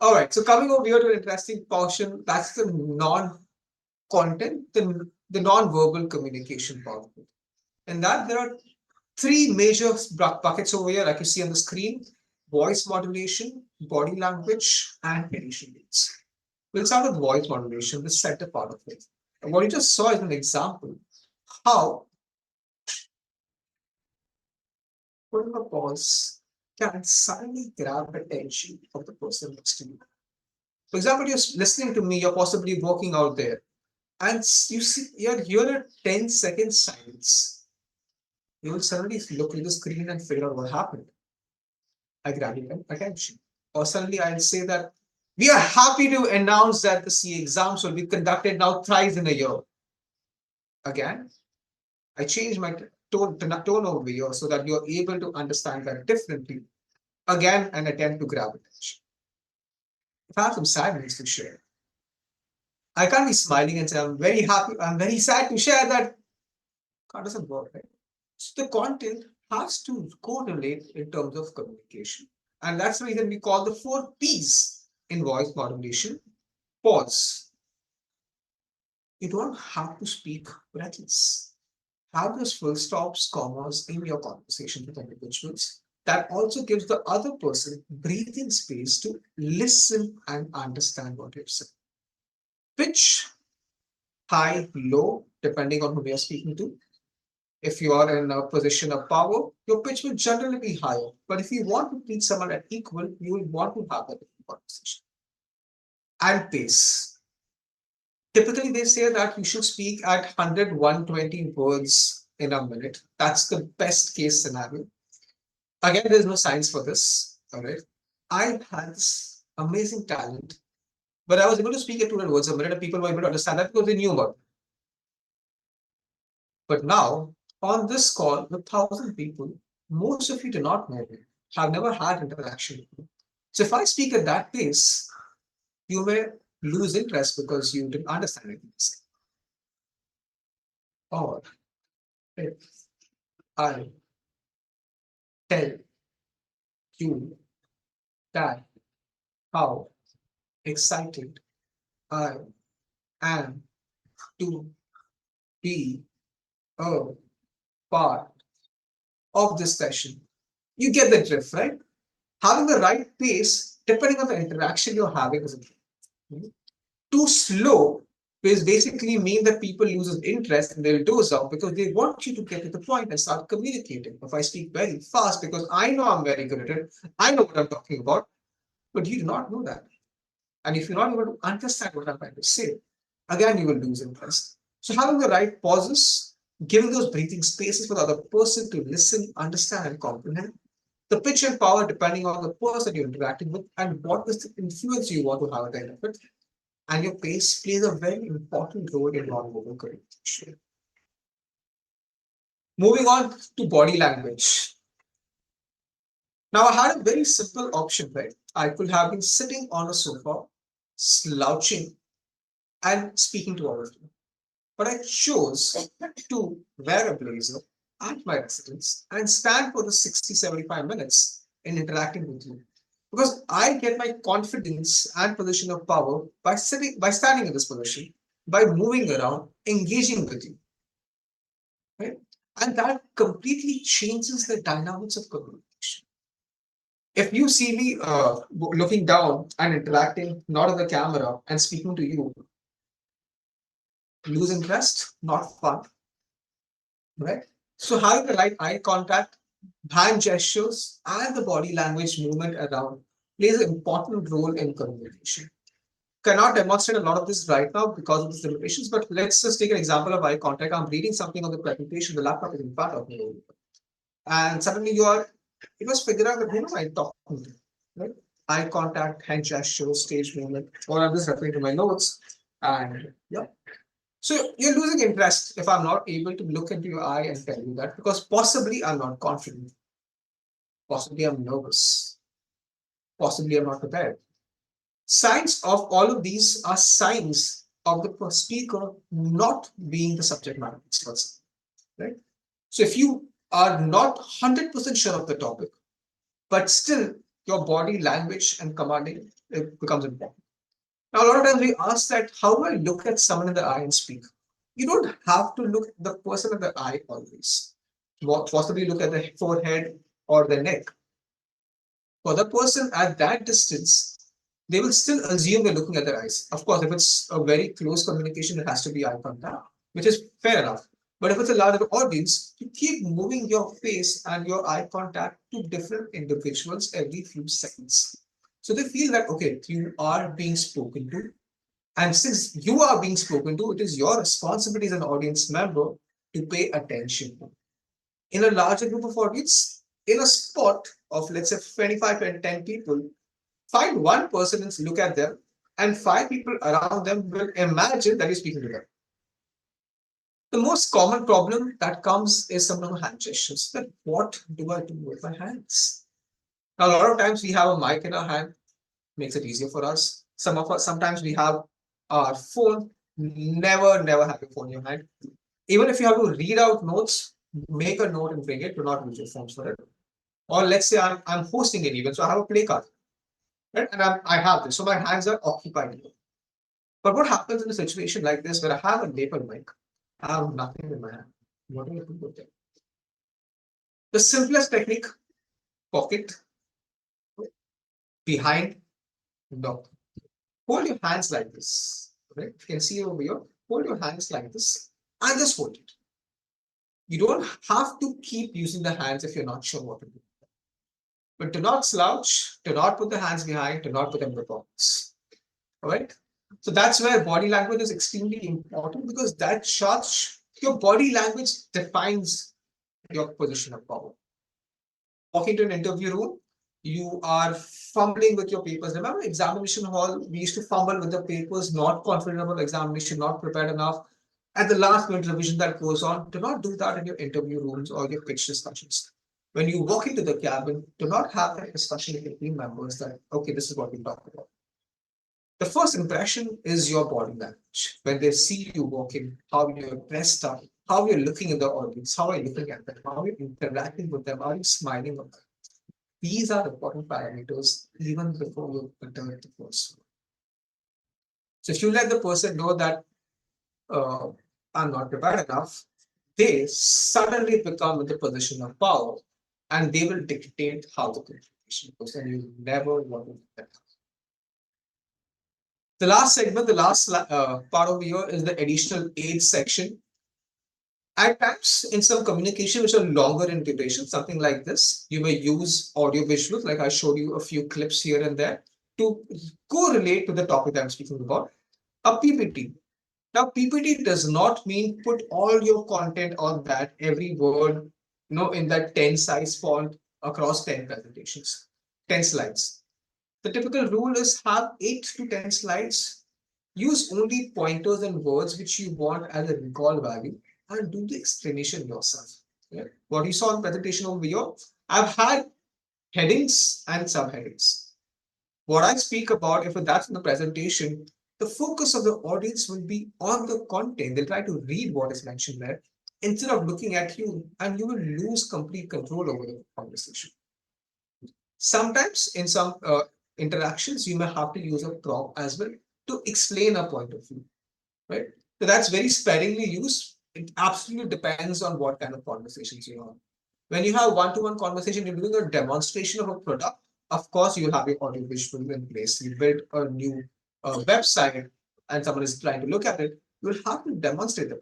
All right. So coming over here to an interesting portion, that's the non-content, the non-verbal communication part of it. And that there are three major buckets over here, like you see on the screen: voice modulation, body language, and addition rates. We'll start with voice modulation, the center part of it. And what you just saw is an example how putting a pause can suddenly grab attention of the person next to you. For example, you're listening to me, you're possibly walking out there, and you see you're a 10-second silence. You will suddenly look at the screen and figure out what happened. I grab your attention. Or suddenly I'll say that we are happy to announce that the CA exams will be conducted now thrice in a year. Again, I change my tone over here so that you're able to understand that differently. Again, an attempt to grab attention. If I have some sad news to share, I can't be smiling and say I'm very happy, I'm very sad to share that. That doesn't work, right? So the content has to correlate in terms of communication. And that's the reason we call the 4 P's in voice modulation. Pause. You don't have to speak breathless. Have those full stops, commas in your conversation with individuals. That also gives the other person breathing space to listen and understand what you've said. Pitch, high, low, depending on who you're speaking to. If you are in a position of power, your pitch will generally be higher. But if you want to treat someone at equal, you will want to have a different conversation. And pace. Typically, they say that you should speak at 100, 120 words in a minute. That's the best case scenario. Again, there's no science for this. All right. I had this amazing talent, but I was able to speak at 200 words a minute, and people were able to understand that because they knew about it. But now, on this call with 1,000 people, most of you do not know me, have never had interaction with me. So if I speak at that pace, you may lose interest because you didn't understand anything. Or if I tell you that how excited I am to be a part of this session, you get the drift, right? Having the right pace, depending on the interaction you're having, is too slow will basically mean that people lose interest and they'll doze out because they want you to get to the point and start communicating. If I speak very fast because I know I'm very good at it, I know what I'm talking about, but you do not know that. And if you're not able to understand what I'm trying to say, again, you will lose interest. So having the right pauses, giving those breathing spaces for the other person to listen, understand, and comprehend. The pitch and power depending on the person you're interacting with and what is the influence you want to have at the end of it. And your pace plays a very important role in non-verbal communication. Moving on to body language. Now, I had a very simple option, right? I could have been sitting on a sofa, slouching, and speaking to all of you. But I chose to wear a blazer at my residence and stand for the 60-75 minutes in interacting with you. Because I get my confidence and position of power by standing in this position, by moving around, engaging with you, right? And that completely changes the dynamics of communication. If you see me looking down and interacting, not on the camera, and speaking to you, lose interest, not fun, right? So having the right eye contact, hand gestures, and the body language movement around plays an important role in communication. Cannot demonstrate a lot of this right now because of these limitations, but let's just take an example of eye contact. I'm reading something on the presentation, the laptop is in front of me, and suddenly it was figured out that who am I talking to, right? Eye contact, hand gestures, stage movement, or I'm just referring to my notes, and yeah. So you're losing interest if I'm not able to look into your eye and tell you that, because possibly I'm not confident, possibly I'm nervous, possibly I'm not prepared. Signs of all of these are signs of the speaker not being the subject matter expert, right? So if you are not 100% sure of the topic, but still your body language and commanding, it becomes important. Now, a lot of times we ask that, how do I look at someone in the eye and speak? You don't have to look the person in the eye always. Possibly look at the forehead or the neck. For the person at that distance, they will still assume they're looking at their eyes. Of course, if it's a very close communication, it has to be eye contact, which is fair enough. But if it's a larger audience, you keep moving your face and your eye contact to different individuals every few seconds. So they feel that, okay, you are being spoken to. And since you are being spoken to, it is your responsibility as an audience member to pay attention to. In a larger group of audience, in a spot of, let's say, 25 and 10 people, find one person and look at them, and 5 people around them will imagine that you're speaking to them. The most common problem that comes is some of the hand gestures. That what do I do with my hands? Now, a lot of times we have a mic in our hand, makes it easier for us. Sometimes we have our phone. Never have your phone in your hand. Even if you have to read out notes, make a note and bring it. Do not use your phones for it. Or let's say I'm hosting an event, so I have a play card, right? And I have this, so my hands are occupied. But what happens in a situation like this, where I have a lapel mic, I have nothing in my hand? What do I do with it? The simplest technique: pocket, behind, no. Hold your hands like this. Right? You can see over here. Hold your hands like this and just hold it. You don't have to keep using the hands if you're not sure what to do. But do not slouch, do not put the hands behind, do not put them in the pockets. All right? So that's where body language is extremely important, because that shows your body language defines your position of power. Walk into an interview room, you are fumbling with your papers. Remember, examination hall, we used to fumble with the papers, not confident about the examination, not prepared enough. At the last minute revision that goes on, do not do that in your interview rooms or your pitch discussions. When you walk into the cabin, do not have that discussion with your team members that, okay, this is what we talked about. The first impression is your body language. When they see you walking, how you're dressed up, how you're looking in the audience, how you're looking at them, how you're interacting with them, are you smiling at them? These are important parameters even before you enter the first one. So if you let the person know that I'm not prepared enough, they suddenly become in the position of power, and they will dictate how the communication goes, and you never want to do that. The last segment, the last part over here is the additional aid section. At times, in some communication which are longer in duration, something like this, you may use audio visuals, like I showed you a few clips here and there, to correlate to the topic that I'm speaking about. A PPT. Now, PPT does not mean put all your content on that, every word, in that 10 size font across 10 presentations, 10 slides. The typical rule is have 8 to 10 slides. Use only pointers and words which you want as a recall value, and do the explanation yourself. Yeah. What you saw in the presentation over here, I've had headings and subheadings. What I speak about, if that's in the presentation, the focus of the audience will be on the content. They'll try to read what is mentioned there instead of looking at you, and you will lose complete control over the conversation. Sometimes in some interactions, you may have to use a prop as well to explain a point of view, right? So that's very sparingly used. It absolutely depends on what kind of conversations you have. When you have one-to-one conversation, you're doing a demonstration of a product. Of course, you have your audio visual in place. You build a new website and someone is trying to look at it. You'll have to demonstrate the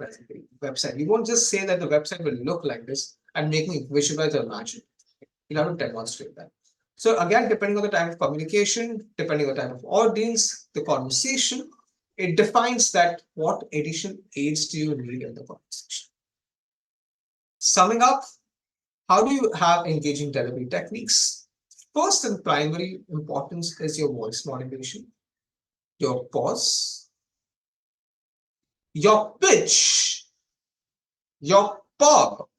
website. You won't just say that the website will look like this and make me visualize or imagine. You'll have to demonstrate that. So again, depending on the type of communication, depending on the type of audience, the conversation, it defines that what additional aids do you need in the conversation. Summing up, how do you have engaging delivery techniques? First and primary importance is your voice modulation, your pause, your pitch, your pop,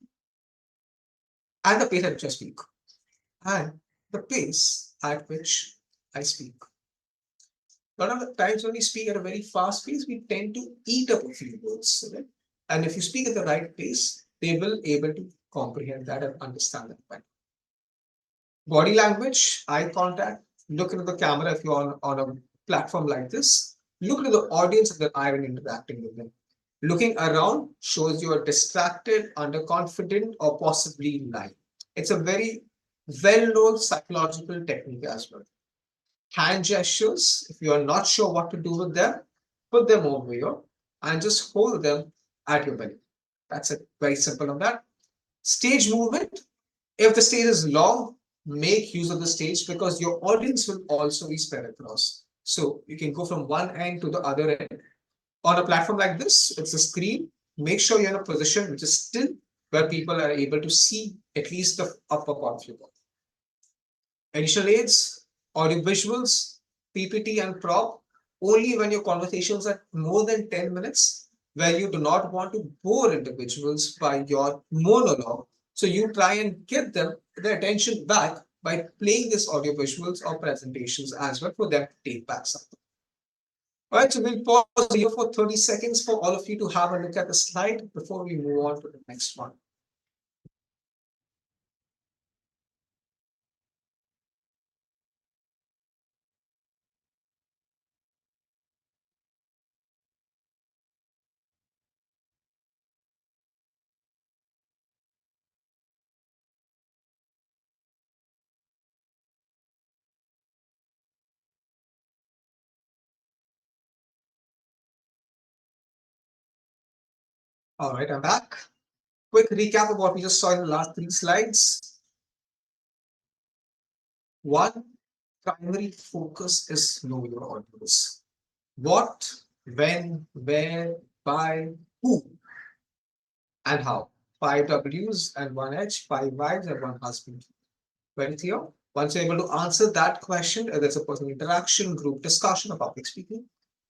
and the pace at which I speak, and the pace at which I speak. A lot of the times when we speak at a very fast pace, we tend to eat up a few words. Right? And if you speak at the right pace, they will able to comprehend that and understand that better. Body language, eye contact, look into the camera if you're on a platform like this. Look into the audience and the eye when interacting with them. Looking around shows you are distracted, underconfident, or possibly lying. It's a very well-known psychological technique as well. Hand gestures, if you are not sure what to do with them, put them over here and just hold them at your belly. That's it. Very simple on that. Stage movement. If the stage is long, make use of the stage because your audience will also be spread across. So you can go from one end to the other end. On a platform like this, it's a screen. Make sure you're in a position which is still where people are able to see at least the upper part of your body. Additional aids, audio visuals, PPT and prop, only when your conversations are more than 10 minutes, where you do not want to bore individuals by your monologue. So you try and get them their attention back by playing this audio visuals or presentations as well for them to take back something. All right, so we'll pause here for 30 seconds for all of you to have a look at the slide before we move on to the next one. All right, I'm back. Quick recap of what we just saw in the last 3 slides. One, primary focus is know your audience. What, when, where, by, who, and how. 5 W's and 1 H, 5 wives and 1 husband. Very clear? Once you're able to answer that question, whether it's a personal interaction, group discussion, or public speaking,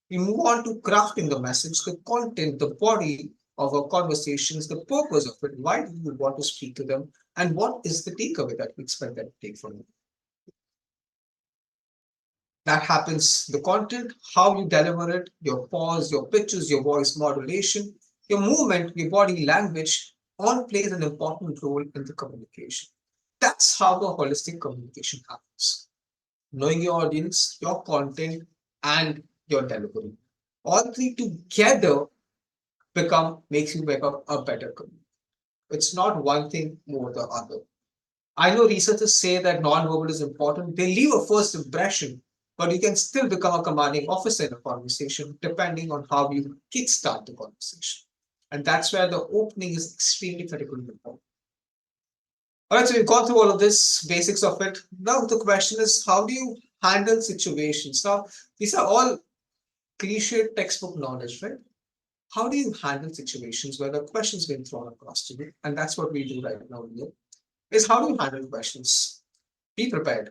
we move on to crafting the message, the content, the body of our conversations, the purpose of it, why do you want to speak to them, and what is the takeaway that we expect them to take from it. That happens, the content, how you deliver it, your pause, your pitches, your voice modulation, your movement, your body language, all plays an important role in the communication. That's how the holistic communication happens. Knowing your audience, your content, and your delivery. All three together makes you become a better communicator. It's not one thing over the other. I know researchers say that non-verbal is important. They leave a first impression, but you can still become a commanding officer in a conversation depending on how you kickstart the conversation. And that's where the opening is extremely critically important. All right, so we've gone through all of this, basics of it. Now the question is, how do you handle situations? Now, these are all cliche textbook knowledge, right? How do you handle situations where the question's been thrown across to you? And that's what we do right now here, is how do you handle questions? Be prepared.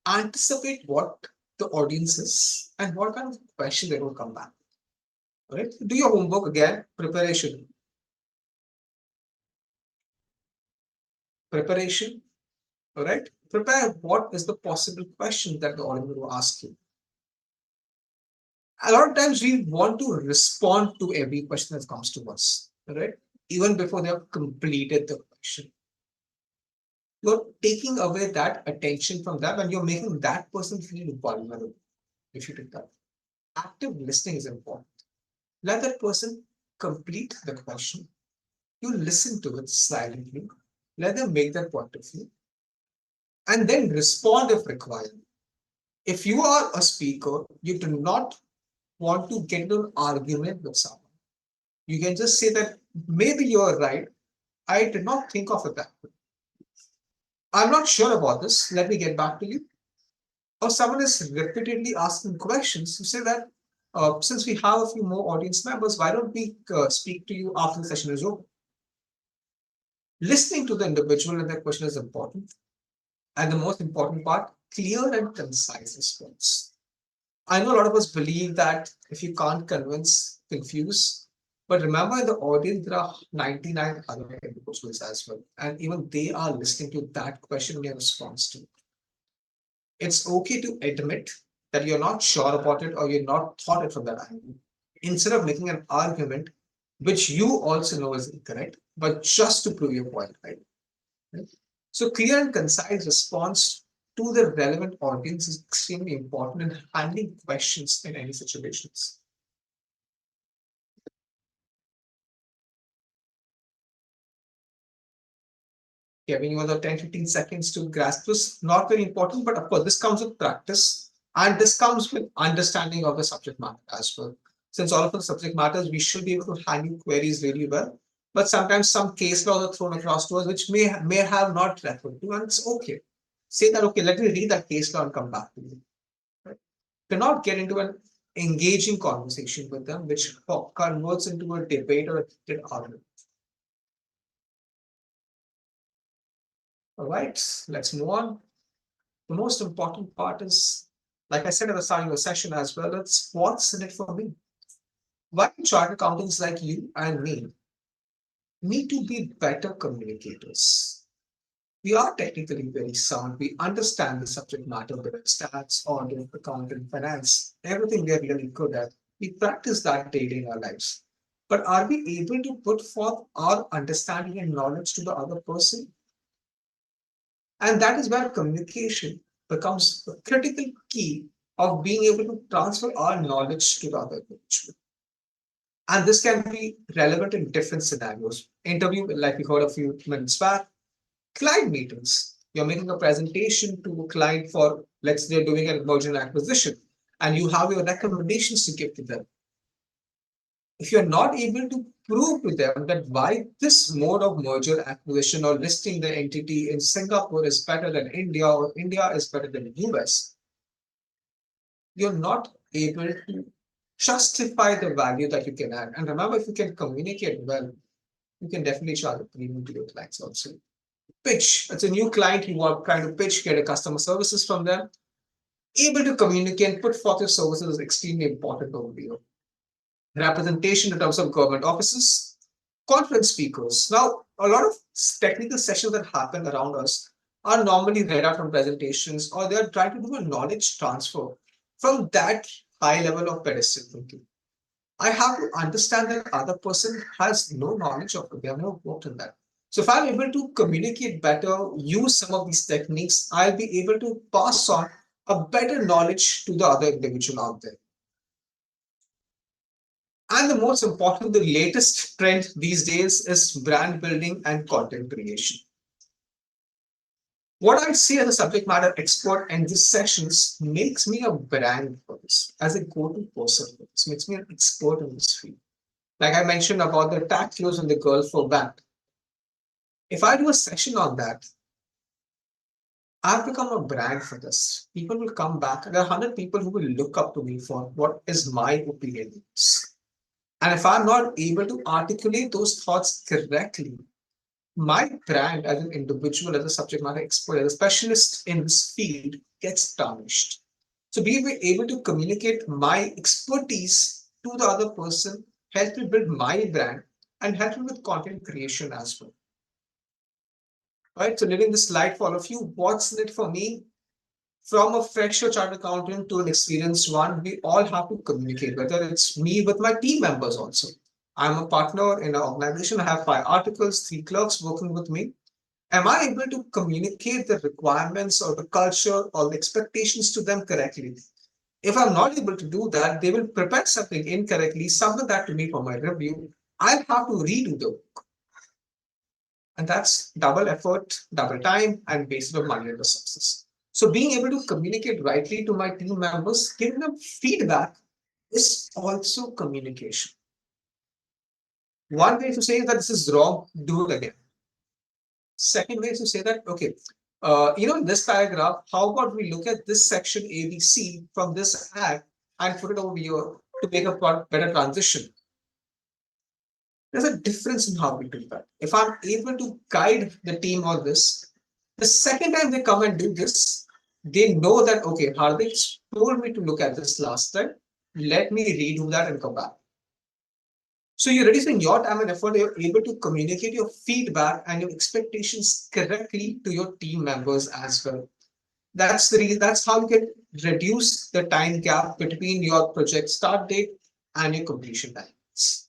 Anticipate what the audience is and what kind of question they will come back. All right, do your homework again, preparation. Preparation, all right? Prepare what is the possible question that the audience will ask you. A lot of times we want to respond to every question that comes to us, right? Even before they have completed the question. You're taking away that attention from them and you're making that person feel vulnerable if you do that. Active listening is important. Let that person complete the question. You listen to it silently. Let them make their point of view. And then respond if required. If you are a speaker, you do not want to get into an argument with someone. You can just say that maybe you're right. I did not think of it that way. I'm not sure about this. Let me get back to you. Or someone is repeatedly asking questions, you say that since we have a few more audience members, why don't we speak to you after the session is over? Listening to the individual and their question is important. And the most important part, clear and concise response. I know a lot of us believe that if you can't convince, confuse. But remember, in the audience, there are 99 other individuals as well. And even they are listening to that question in response to. It's okay to admit that you're not sure about it or you're not thought it from that angle. Instead of making an argument, which you also know is incorrect, but just to prove your point, right? So clear and concise response to the relevant audience is extremely important in handling questions in any situations. Giving you another 10-15 seconds to grasp this, not very important, but of course, this comes with practice and this comes with understanding of the subject matter as well. Since all of the subject matters, we should be able to handle queries really well. But sometimes some case laws are thrown across to us, which may have not referred to, and it's okay. Say that, okay, let me read that case law and come back to you. Right? Do not get into an engaging conversation with them, which converts into a debate or a heated argument. All right, let's move on. The most important part is, like I said at the starting of the session as well, it's what's in it for me. Why chartered accountants like you and me need to be better communicators. We are technically very sound. We understand the subject matter, whether it's stats, audit, accounting, finance, everything we are really good at. We practice that daily in our lives. But are we able to put forth our understanding and knowledge to the other person? And that is where communication becomes a critical key of being able to transfer our knowledge to the other individual. And this can be relevant in different scenarios. Interview, like we heard a few minutes back, client meetings. You're making a presentation to a client for, let's say, doing an merger and acquisition, and you have your recommendations to give to them. If you're not able to prove to them that why this mode of merger acquisition or listing the entity in Singapore is better than India or India is better than the US, you're not able to justify the value that you can add. And remember, if you can communicate well, you can definitely charge a premium to your clients also. Pitch. It's a new client you are trying to pitch, get a customer services from them. Able to communicate and put forth your services is extremely important over here. Representation in terms of government offices, conference speakers. Now, a lot of technical sessions that happen around us are normally read out from presentations, or they're trying to do a knowledge transfer from that high level of pedestal thinking. I have to understand that other person has no knowledge of it. They have never worked in that. So if I'm able to communicate better, use some of these techniques, I'll be able to pass on a better knowledge to the other individual out there. And the most important, the latest trend these days is brand building and content creation. What I see as a subject matter expert in these sessions makes me a brand for this, as a go-to person for this, makes me an expert in this field. Like I mentioned about the tag clothes and the girl for bank. If I do a session on that, I've become a brand for this. People will come back. There are 100 people who will look up to me for what is my opinion. And if I'm not able to articulate those thoughts correctly, my brand as an individual, as a subject matter expert, as a specialist in this field gets tarnished. So being able to communicate my expertise to the other person helps me build my brand and help me with content creation as well. Right, so leaving this slide for all of you, what's in it for me? From a fresher chartered accountant to an experienced one, we all have to communicate, whether it's me with my team members also. I'm a partner in an organization. I have 5 articles, 3 clerks working with me. Am I able to communicate the requirements or the culture or the expectations to them correctly? If I'm not able to do that, they will prepare something incorrectly, submit that to me for my review. I'll have to redo the work. And that's double effort, double time, and wasted of money and resources. So being able to communicate rightly to my team members, giving them feedback is also communication. One way to say that this is wrong, do it again. Second way is to say that, okay, this paragraph, how about we look at this section ABC from this act and put it over here to make a better transition. There's a difference in how we do that. If I'm able to guide the team on this, the second time they come and do this, they know that, okay, Hardik told me to look at this last time. Let me redo that and come back. So you're reducing your time and effort. You're able to communicate your feedback and your expectations correctly to your team members as well. That's the reason. That's how you can reduce the time gap between your project start date and your completion times.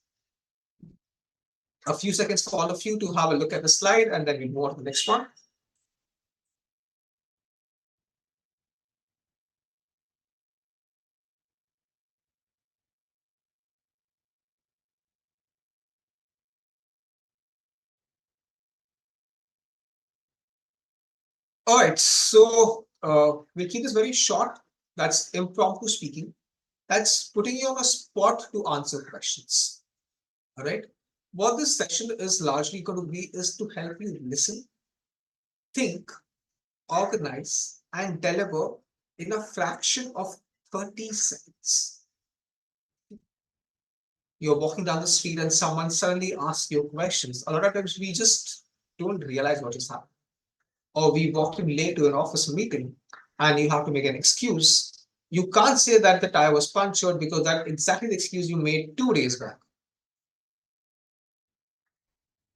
A few seconds for all of you to have a look at the slide, and then we move on to the next one. All right, so we'll keep this very short. That's impromptu speaking. That's putting you on a spot to answer questions. All right. What this session is largely going to be is to help you listen, think, organize, and deliver in a fraction of 30 seconds. You're walking down the street and someone suddenly asks you questions. A lot of times we just don't realize what is happening. Or we walked in late to an office meeting and you have to make an excuse. You can't say that the tire was punctured because that's exactly the excuse you made 2 days back.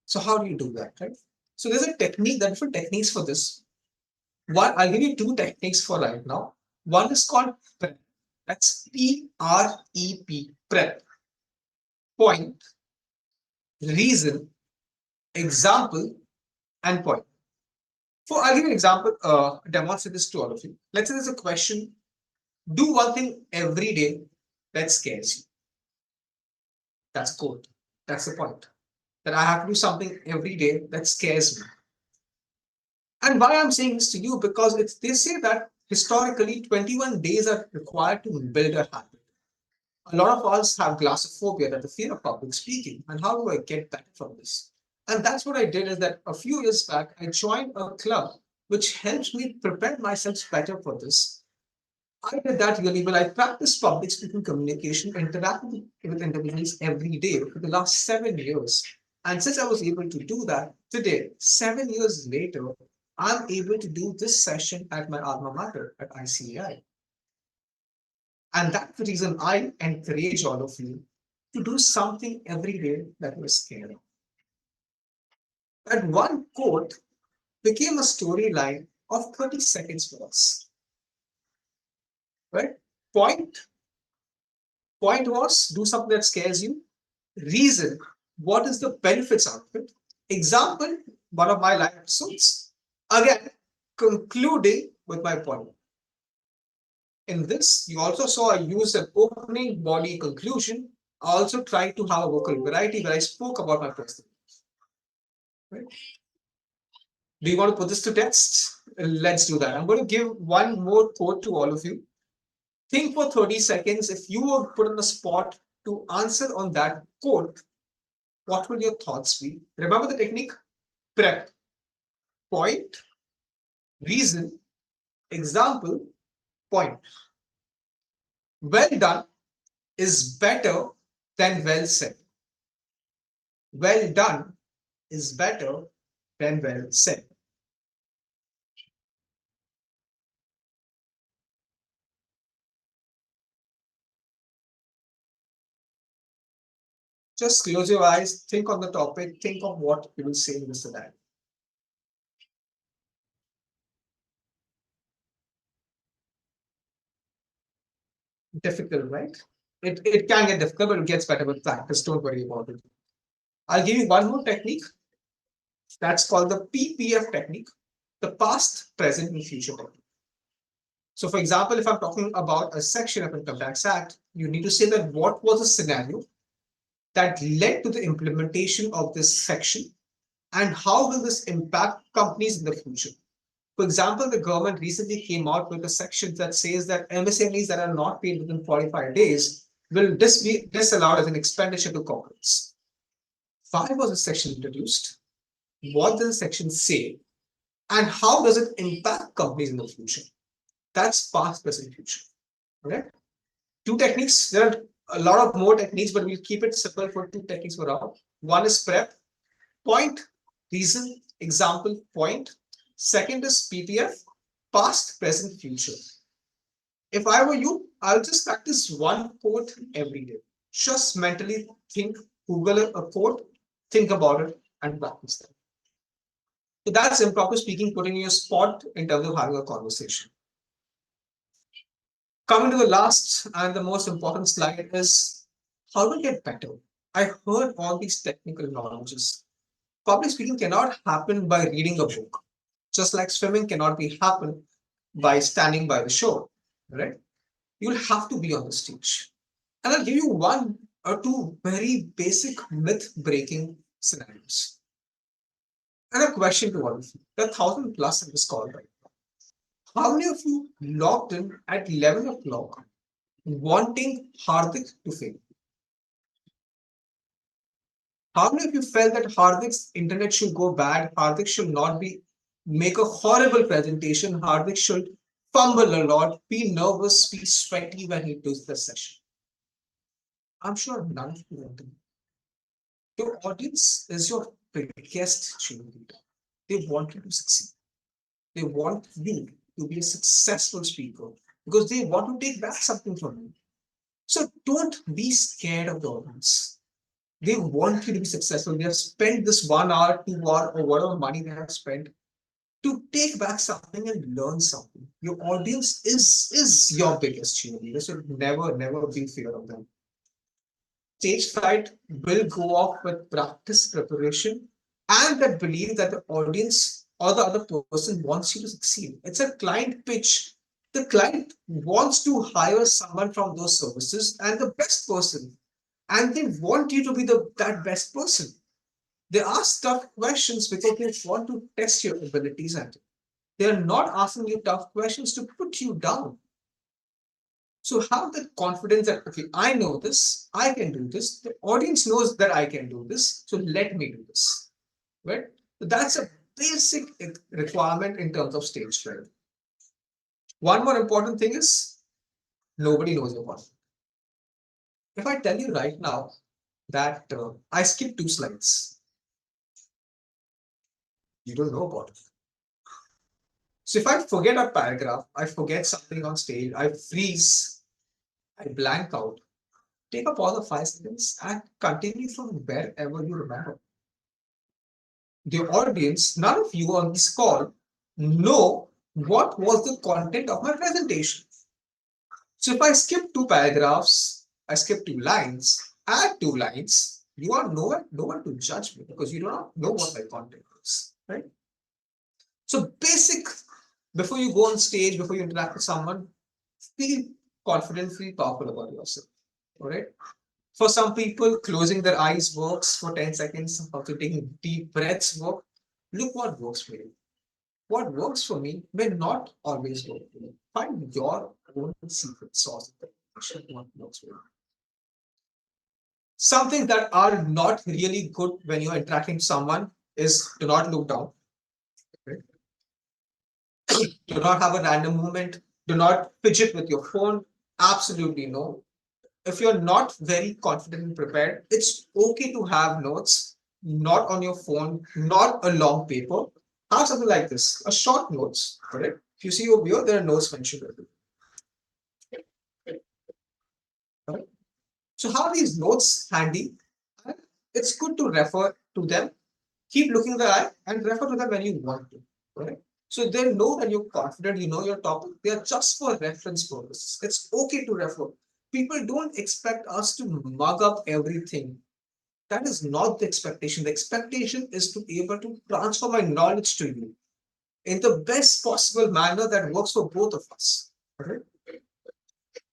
So how do you do that, right? So there's a technique, there are different techniques for this. One, I'll give you two techniques for right now. One is called PREP. That's P-R-E-P, PREP. Point, reason, example, and point. I'll give you an example, demonstrate this to all of you. Let's say there's a question, do one thing every day that scares you. That's good. That's the point. That I have to do something every day that scares me. And why I'm saying this to you, because they say that historically 21 days are required to build a habit. A lot of us have glossophobia, that the fear of public speaking. And how do I get better from this? And that's what I did, is that a few years back, I joined a club which helps me prepare myself better for this. I did that really well. I practiced public speaking communication, interacting with individuals every day for the last 7 years. And since I was able to do that today, 7 years later, I'm able to do this session at my alma mater at ICAI. And that's the reason I encourage all of you to do something every day that you're scared of. That one quote became a storyline of 30 seconds for us. Right? Point was, do something that scares you. Reason, what is the benefits out of it? Example, one of my live episodes. Again, concluding with my point. In this, you also saw I used an opening body conclusion. I also tried to have a vocal variety where I spoke about my personal life. Right? Do you want to put this to test? Let's do that. I'm going to give one more quote to all of you. Think for 30 seconds. If you were put on the spot to answer on that quote, what will your thoughts be? Remember the technique? Prep. Point, reason, example, point. Well done is better than well said. Well done is better than well said. Just close your eyes, think on the topic, think of what you will say in this dialogue. Difficult, right? It can get difficult, but it gets better with practice. Don't worry about it. I'll give you one more technique. That's called the PPF technique, the past, present, and future technique. So for example, if I'm talking about a section of Income Tax Act, you need to say that what was the scenario that led to the implementation of this section and how will this impact companies in the future. For example, the government recently came out with a section that says that MSMEs that are not paid within 45 days will be disallowed as an expenditure to corporates. Why was this section introduced? What does the section say? And how does it impact companies in the future? That's past, present, future. Okay. Two techniques. There are a lot of more techniques, but we'll keep it simple for two techniques for now. One is prep, point, reason, example, point. Second is PPF, past, present, future. If I were you, I'll just practice one quote every day. Just mentally think, Google a quote, think about it, and practice them. So that's improper speaking, putting you a spot in terms of having a conversation. Coming to the last and the most important slide is how to get better. I heard all these technical knowledges. Public speaking cannot happen by reading a book, just like swimming cannot be happen by standing by the shore, right? You'll have to be on the stage. And I'll give you one or two very basic myth-breaking scenarios. And a question to all of you. There are 1,000 plus in this call right now. How many of you logged in at 11 o'clock wanting Hardik to fail? How many of you felt that Hardik's internet should go bad? Hardik should not make a horrible presentation. Hardik should fumble a lot, be nervous, be sweaty when he does the session. I'm sure none of you want to. Your audience is your biggest cheerleader. They want you to succeed. They want you to be a successful speaker because they want to take back something from you. So don't be scared of the audience. They want you to be successful. They have spent this 1 hour, 2 hour, or whatever money they have spent to take back something and learn something. Your audience is your biggest cheerleader. So never be fear of them. Stage fright will go off with practice, preparation, and that belief that the audience or the other person wants you to succeed. It's a client pitch. The client wants to hire someone from those services and the best person, and they want you to be that best person. They ask tough questions because they want to test your abilities at it. They are not asking you tough questions to put you down. So have the confidence that, okay, I know this, I can do this. The audience knows that I can do this, so let me do this, right? So that's a basic requirement in terms of stage fright. One more important thing is nobody knows your content. If I tell you right now that I skipped 2 slides, you don't know about it. So if I forget a paragraph, I forget something on stage, I freeze, I blank out, take a pause of 5 seconds and continue from wherever you remember. The audience, none of you on this call know what was the content of my presentation. So if I skip 2 paragraphs, I skip 2 lines, add 2 lines, you are no one to judge me because you do not know what my content is, right? So basic, before you go on stage, before you interact with someone, feel confident, feel powerful about yourself, all right? For some people, closing their eyes works for 10 seconds, after taking deep breaths work. Look what works for you. What works for me may not always work for you. Find your own secret sauce of what works for you. Something that are not really good when you're interacting with someone is do not look down. Okay? Do not have a random movement. Do not fidget with your phone. Absolutely no. If you're not very confident and prepared, it's okay to have notes, not on your phone, not a long paper. Have something like this, a short notes, correct? If you see over here, there are notes mentioned. Right? So have these notes handy. It's good to refer to them. Keep looking at the eye and refer to them when you want to. Right? So they know that you're confident, you know your topic. They are just for reference purposes. It's okay to refer. People don't expect us to mug up everything. That is not the expectation. The expectation is to be able to transfer my knowledge to you in the best possible manner that works for both of us, Okay.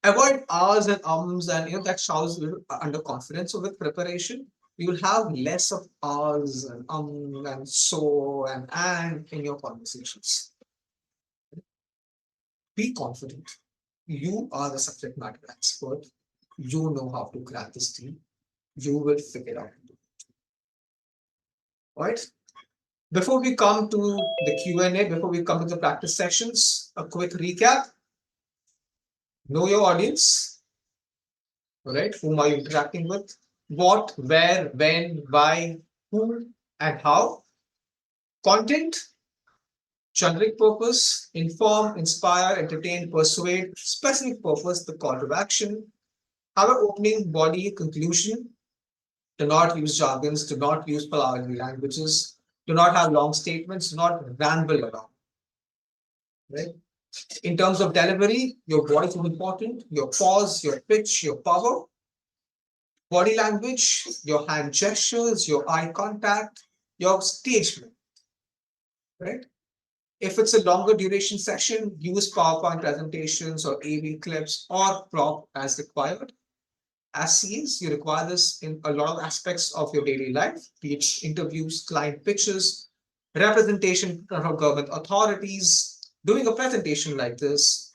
Avoid ahs and ums and that shows a little underconfidence. So with preparation, you will have less of ahs and and so and in your conversations. Be confident. You are the subject matter expert. You know how to crack this thing. You will figure it out. Right? Before we come to the Q&A, before we come to the practice sections, a quick recap. Know your audience. All right? Whom are you interacting with? What, where, when, why, who, and how. Content, generic purpose, inform, inspire, entertain, persuade. Specific purpose, the call to action. Have an opening, body, conclusion. Do not use jargons, do not use palabra languages, do not have long statements, do not ramble around. Right? In terms of delivery, your voice is important, your pause, your pitch, your power. Body language, your hand gestures, your eye contact, your stage play. Right? If it's a longer duration session, use PowerPoint presentations or AV clips or prop as required. As CAs, you require this in a lot of aspects of your daily life, be it interviews, client pitches, representation from government authorities, doing a presentation like this,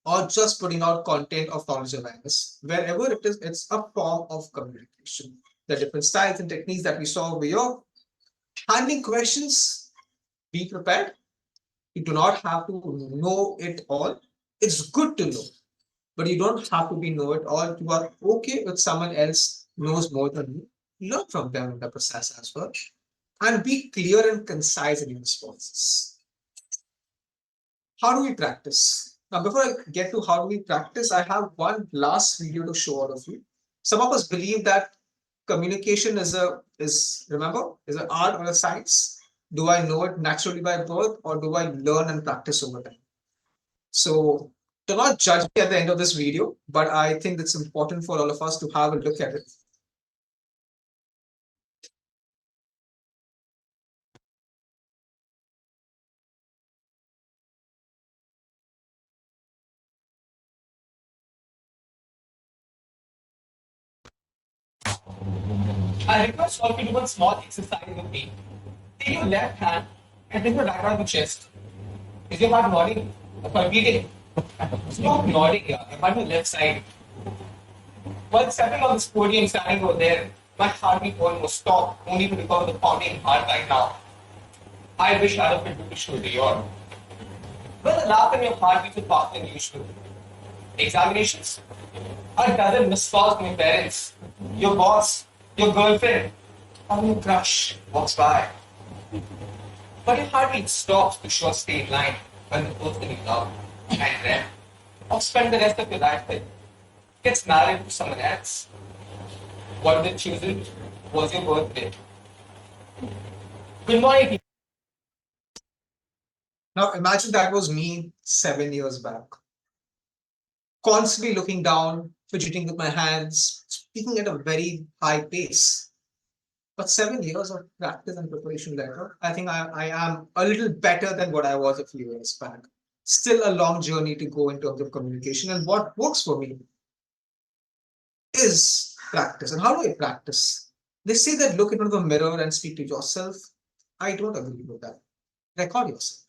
or just putting out content of knowledge awareness. Wherever it is, it's a form of communication. The different styles and techniques that we saw over here. Handling questions, be prepared. You do not have to know it all. It's good to know, but you don't have to be know it all. You are okay with someone else knows more than you. Learn from them in the process as well. And be clear and concise in your responses. How do we practice? Now, before I get to how do we practice, I have one last video to show all of you. Some of us believe that communication is an art or a science. Do I know it naturally by birth, or do I learn and practice over time? So do not judge me at the end of this video, but I think it's important for all of us to have a look at it. I request all of you to do one small exercise with me. Take your left hand and bring your right arm to chest. Is your heart nodding? Sorry, beating. Stop nodding here. I'm on the left side. While stepping on this podium, standing over there, my heartbeat almost stopped, only to recover the pounding heart right now. I wish I could do this to yours. When the last time your heartbeat was faster than usual? Examinations? A dozen missed calls from your parents, your boss, your girlfriend, or your crush walks by. But your heartbeat stops to show a straight line when the person you love and dream or spend the rest of your life with gets married to someone else. What they choose it was your birthday. Good morning, people. Now imagine that was me 7 years back. Constantly looking down, fidgeting with my hands, speaking at a very high pace. But 7 years of practice and preparation later, I think I am a little better than what I was a few years back. Still a long journey to go in terms of communication. And what works for me is practice. And how do I practice? They say that look into the mirror and speak to yourself. I don't agree with that. Record yourself.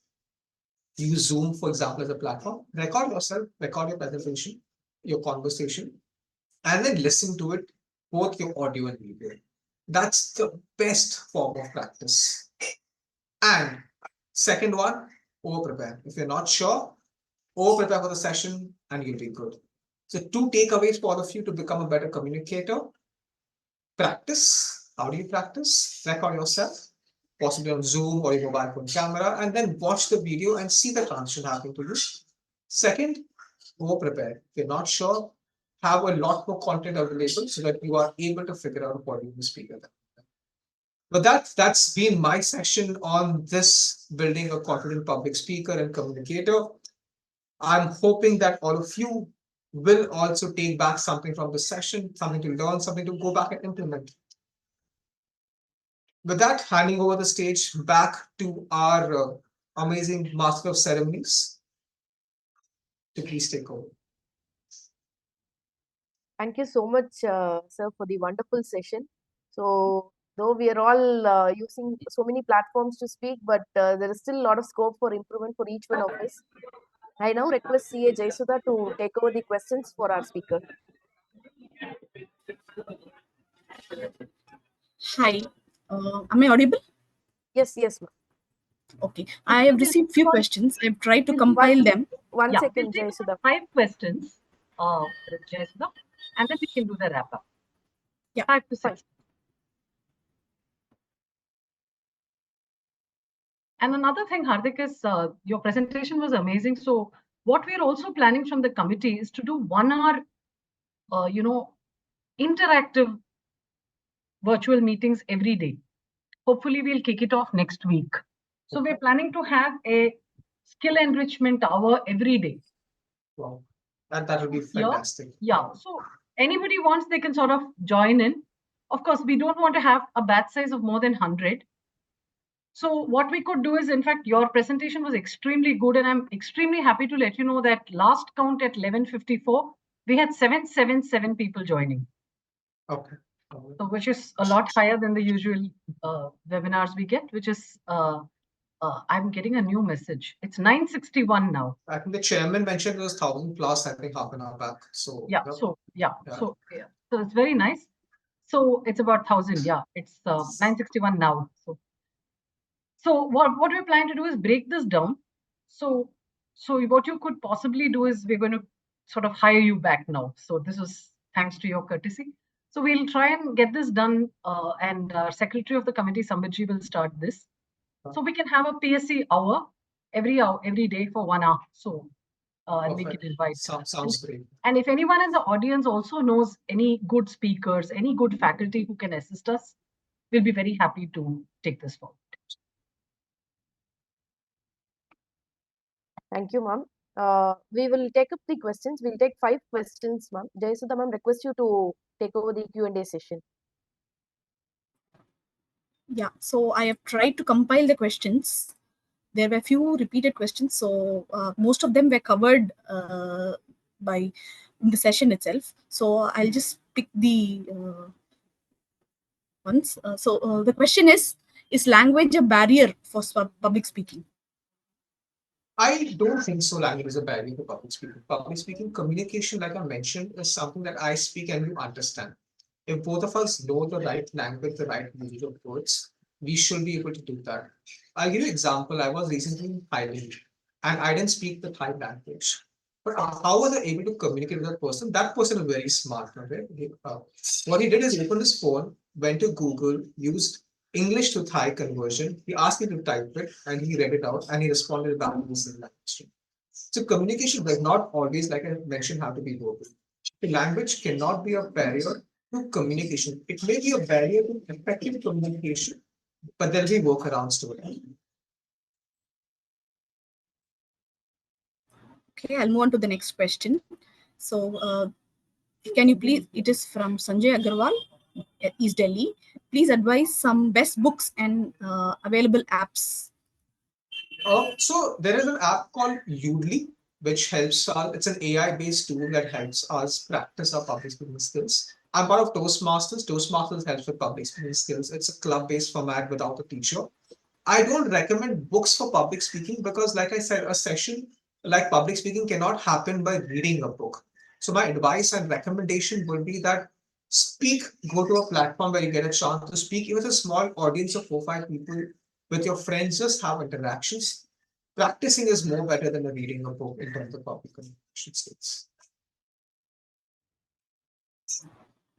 Use Zoom, for example, as a platform. Record yourself, record your presentation, your conversation, and then listen to it, both your audio and video. That's the best form of practice. And second one, over-prepare. If you're not sure, over-prepare for the session and you'll be good. So 2 takeaways for all of you to become a better communicator. Practice. How do you practice? Record yourself, possibly on Zoom or your mobile phone camera, and then watch the video and see the transition happening to you. Second, over-prepare. If you're not sure, have a lot more content available so that you are able to figure out what you speak at. But that's been my session on this building a confident public speaker and communicator. I'm hoping that all of you will also take back something from the session, something to learn, something to go back and implement. With that, handing over the stage back to our amazing Master of Ceremonies. to please take over. Thank you so much, sir, for the wonderful session. So, though we are all using so many platforms to speak, but there is still a lot of scope for improvement for each one of us. I now request CA Jayasudha to take over the questions for our speaker. Hi, am I audible? Yes, yes, ma'am. Okay, I have received few questions. I've tried to compile them. One Yeah, second, we'll take Jayasudha. 5 questions, Jayasudha, and then we can do the wrap up. Yeah, 5 to 6. And another thing, Hardik, is your presentation was amazing. So what we are also planning from the committee is to do 1 hour, interactive virtual meetings every day. Hopefully, we'll kick it off next week. So we're planning to have a skill enrichment hour every day. Wow, that would be fantastic. Yeah. So anybody wants, they can sort of join in. Of course, we don't want to have a batch size of more than 100. So what we could do is, in fact, your presentation was extremely good, and I'm extremely happy to let you know that last count at 11:54, we had 777 people joining. Okay. So which is a lot higher than the usual webinars we get, which is, I'm getting a new message. It's 961 now. I think the chairman mentioned it was 1,000 plus, I think half an hour back. So Yeah, yep. so yeah, Yeah. so it's very nice. So it's about 1,000, yeah. It's 961 now. So what we're planning to do is break this down. So what you could possibly do is we're going to sort of hire you back now. So this was thanks to your courtesy. So we'll try and get this done, and our secretary of the committee, Sambhaji, will start this. So we can have a PSC hour every day for 1 hour. So and we can Perfect. invite. Sounds great. And if anyone in the audience also knows any good speakers, any good faculty who can assist us, we'll be very happy to take this forward. Thank you, ma'am. We will take up the questions. We'll take 5 questions, ma'am. Jayasudha, ma'am, request you to take over the Q&A session. Yeah, so I have tried to compile the questions. There were a few repeated questions, so most of them were covered by in the session itself. So I'll just pick the ones. So the question is language a barrier for public speaking? I don't think so. Language is a barrier to public speaking. Public speaking communication, like I mentioned, is something that I speak and you understand. If both of us know the right language, the right meaning of words, we should be able to do that. I'll give you an example. I was recently in Thailand and I didn't speak the Thai language. But how was I able to communicate with that person? That person is very smart. Okay? What he did is he opened his phone, went to Google, used English to Thai conversion. He asked me to type it and he read it out and he responded back in the same language. So communication does not always, like I mentioned, have to be verbal. The language cannot be a barrier to communication. It may be a barrier to effective communication, but there'll be workarounds to it. Okay, I'll move on to the next question. So can you please, it is from Sanjay Agarwal, East Delhi. Please advise some best books and available apps. So there is an app called Udly, which helps us. It's an AI-based tool that helps us practice our public speaking skills. I'm part of Toastmasters. Toastmasters helps with public speaking skills. It's a club-based format without a teacher. I don't recommend books for public speaking because, like I said, a session like public speaking cannot happen by reading a book. So my advice and recommendation would be that go to a platform where you get a chance to speak, even with a small audience of 4 or 5 people with your friends, just have interactions. Practicing is more better than reading a book in terms of public communication skills.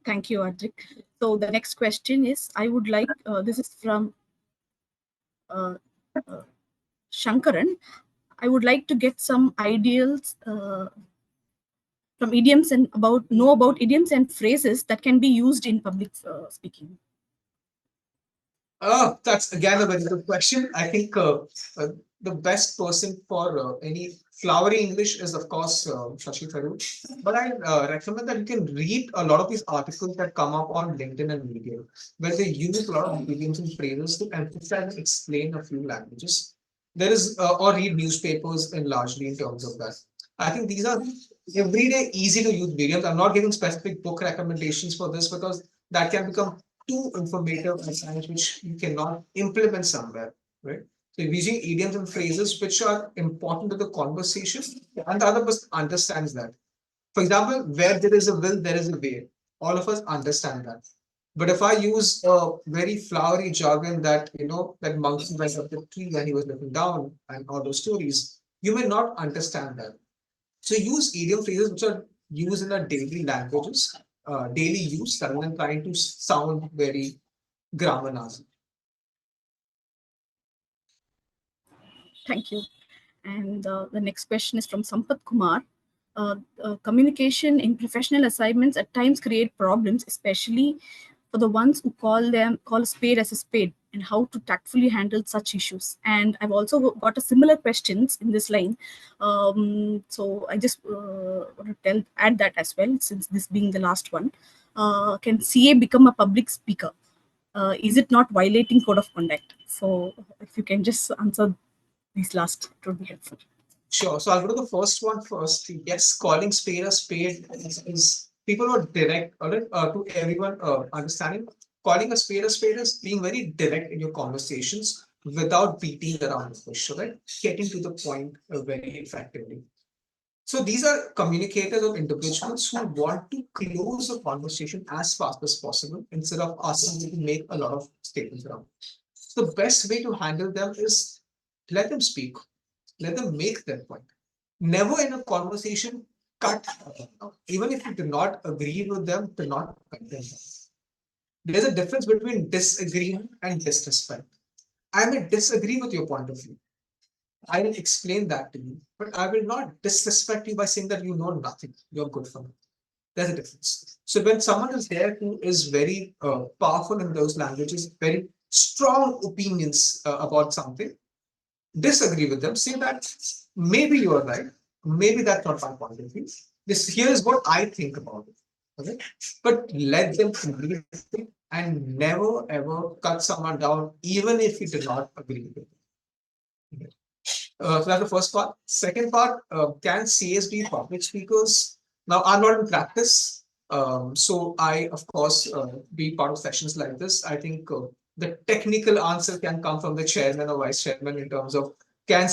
Thank you, Adrik. So the next question is, I would like, this is from Shankaran. I would like to get some ideas from idioms and know about idioms and phrases that can be used in public speaking. That's again a very good question. I think the best person for any flowery English is, of course, Shashi Tharoor. But I recommend that you can read a lot of these articles that come up on LinkedIn and Medium, where they use a lot of idioms and phrases to emphasize and explain a few languages. There is, or read newspapers in largely in terms of that. I think these are everyday easy to use mediums. I'm not giving specific book recommendations for this because that can become too informative at times, which you cannot implement somewhere, right? So using idioms and phrases which are important to the conversation, and the other person understands that. For example, where there is a will, there is a way. All of us understand that. But if I use a very flowery jargon that that monkey went up the tree and he was looking down and all those stories, you may not understand that. So use idiom phrases which are used in our daily languages, daily use, rather than trying to sound very grammar nazi. Thank you. And the next question is from Sampath Kumar. Communication in professional assignments at times create problems, especially for the ones who call a spade as a spade, and how to tactfully handle such issues. And I've also got a similar questions in this line. So I just want to add that as well, since this being the last one. Can CA become a public speaker? Is it not violating code of conduct? So if you can just answer these last, it would be helpful. Sure. So I'll go to the first one first. Yes, calling spade a spade is people are direct, all right, to everyone understanding. Calling a spade is being very direct in your conversations without beating around the bush, right? Getting to the point very effectively. So these are communicators or individuals who want to close a conversation as fast as possible instead of asking you to make a lot of statements around. So the best way to handle them is let them speak. Let them make their point. Never in a conversation cut. Even if you do not agree with them, do not cut them. There's a difference between disagreement and disrespect. I may disagree with your point of view. I will explain that to you, but I will not disrespect you by saying that you know nothing. You're good for me. There's a difference. So when someone is there who is very powerful in those languages, very strong opinions about something, disagree with them, say that maybe you are right, maybe that's not my point of view. Here's what I think about it. Okay, but let them complete it and never ever cut someone down, even if you do not agree with it. Okay. So that's the first part. Second part, can CAs be public speakers? Now, I'm not in practice, so I, of course, be part of sessions like this. I think the technical answer can come from the chairman or vice chairman in terms of can.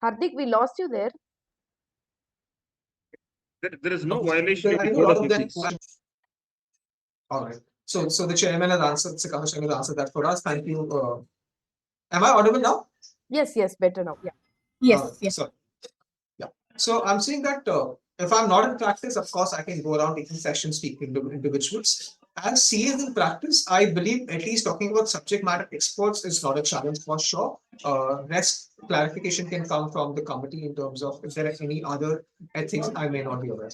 Hardik, we lost you there. There is no Okay. violation I of think the a code lot of of them. ethics. All right. So the chairman has answered. Sikama chairman has answered that for us. Thank you. Am I audible now? Yes, better now. Yeah. Yes, yes. So, yeah. So I'm saying that if I'm not in practice, of course, I can go around taking sessions, speaking to individuals. As CAs in practice, I believe at least talking about subject matter experts is not a challenge for sure. Rest clarification can come from the committee in terms of if there are any other ethics I may not be aware.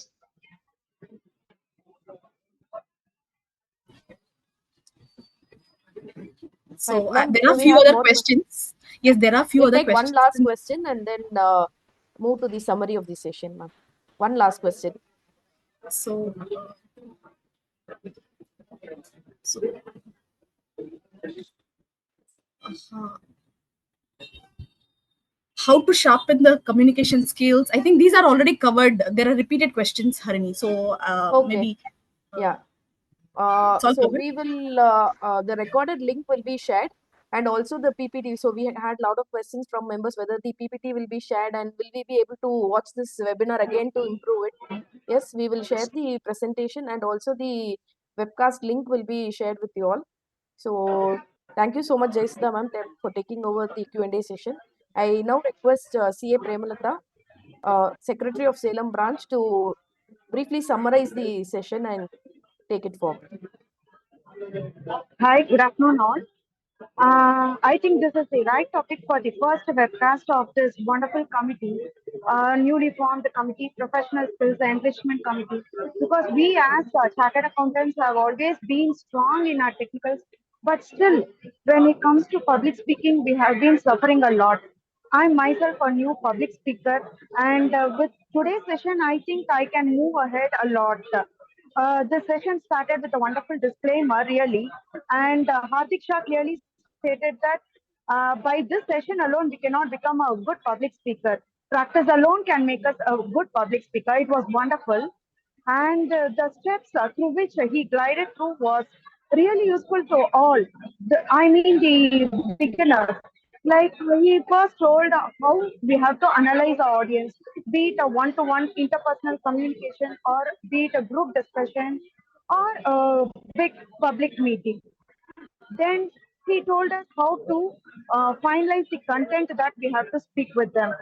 So Right, ma'am, there do are we few have other more questions. Yes, there are few We'll other take one questions. last question and then move to the summary of the session, ma'am. One last question. So, how to sharpen the communication skills? I think these are already covered. There are repeated questions, Harini. So Okay. maybe. Yeah. It's all So covered? we will, the recorded link will be shared and also the PPT. So we had a lot of questions from members whether the PPT will be shared and will we be able to watch this webinar again to improve it. Yes, we will share the presentation and also the webcast link will be shared with you all. So thank you so much, Jayasudha ma'am, for taking over the Q&A session. I now request CA Premalata, Secretary of Salem branch, to briefly summarize the session and take it forward. Hi, good afternoon all. I think this is the right topic for the first webcast of this wonderful committee, newly formed committee, Professional Skills Enrichment Committee, because we as chartered accountants have always been strong in our technicals, but still, when it comes to public speaking, we have been suffering a lot. I'm myself a new public speaker, and with today's session, I think I can move ahead a lot. The session started with a wonderful disclaimer, really, and Hardik Shah clearly stated that By this session alone, we cannot become a good public speaker. Practice alone can make us a good public speaker. It was wonderful. And the steps through which he glided through was really useful to all. I mean, the beginners. Like he first told how we have to analyze our audience, be it a one-to-one interpersonal communication or be it a group discussion or a big public meeting. Then he told us how to finalize the content that we have to speak with them.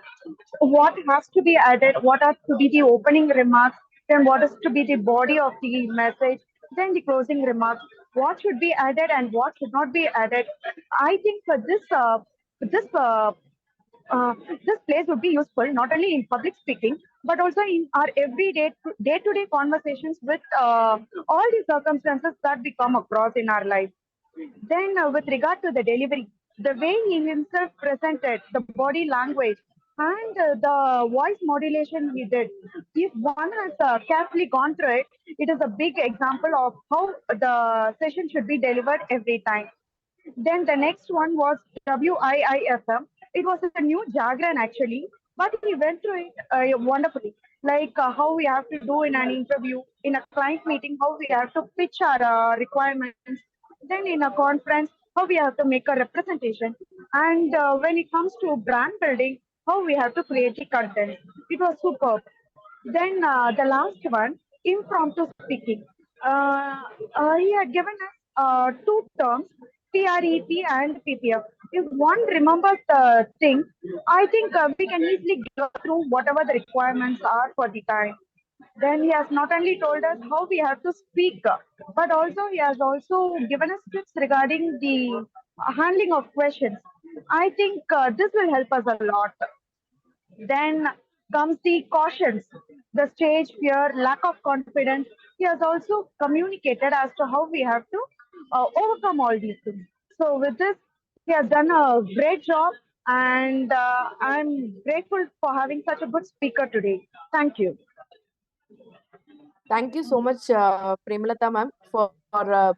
What has to be added, what are to be the opening remarks, then what is to be the body of the message, then the closing remarks, what should be added and what should not be added. I think for this this place would be useful not only in public speaking but also in our everyday day-to-day conversations with all the circumstances that we come across in our life. Then, with regard to the delivery, the way he himself presented, the body language, and the voice modulation he did, if one has carefully gone through it, it is a big example of how the session should be delivered every time. Then the next one was WIIFM. It was a new jargon actually, but he went through it wonderfully. Like how we have to do in an interview, in a client meeting, how we have to pitch our requirements. Then in a conference, how we have to make a representation. And when it comes to brand building, how we have to create the content. It was superb. Then the last one, impromptu speaking. He had given us two terms, PREP and PPF. If one remembers the thing, I think we can easily go through whatever the requirements are for the time. Then he has not only told us how we have to speak, but also he has also given us tips regarding the handling of questions. I think this will help us a lot. Then comes the cautions, the stage fear, lack of confidence. He has also communicated as to how we have to overcome all these things. So with this, he has done a great job, and I'm grateful for having such a good speaker today. Thank you. Thank you so much, Premalata ma'am, for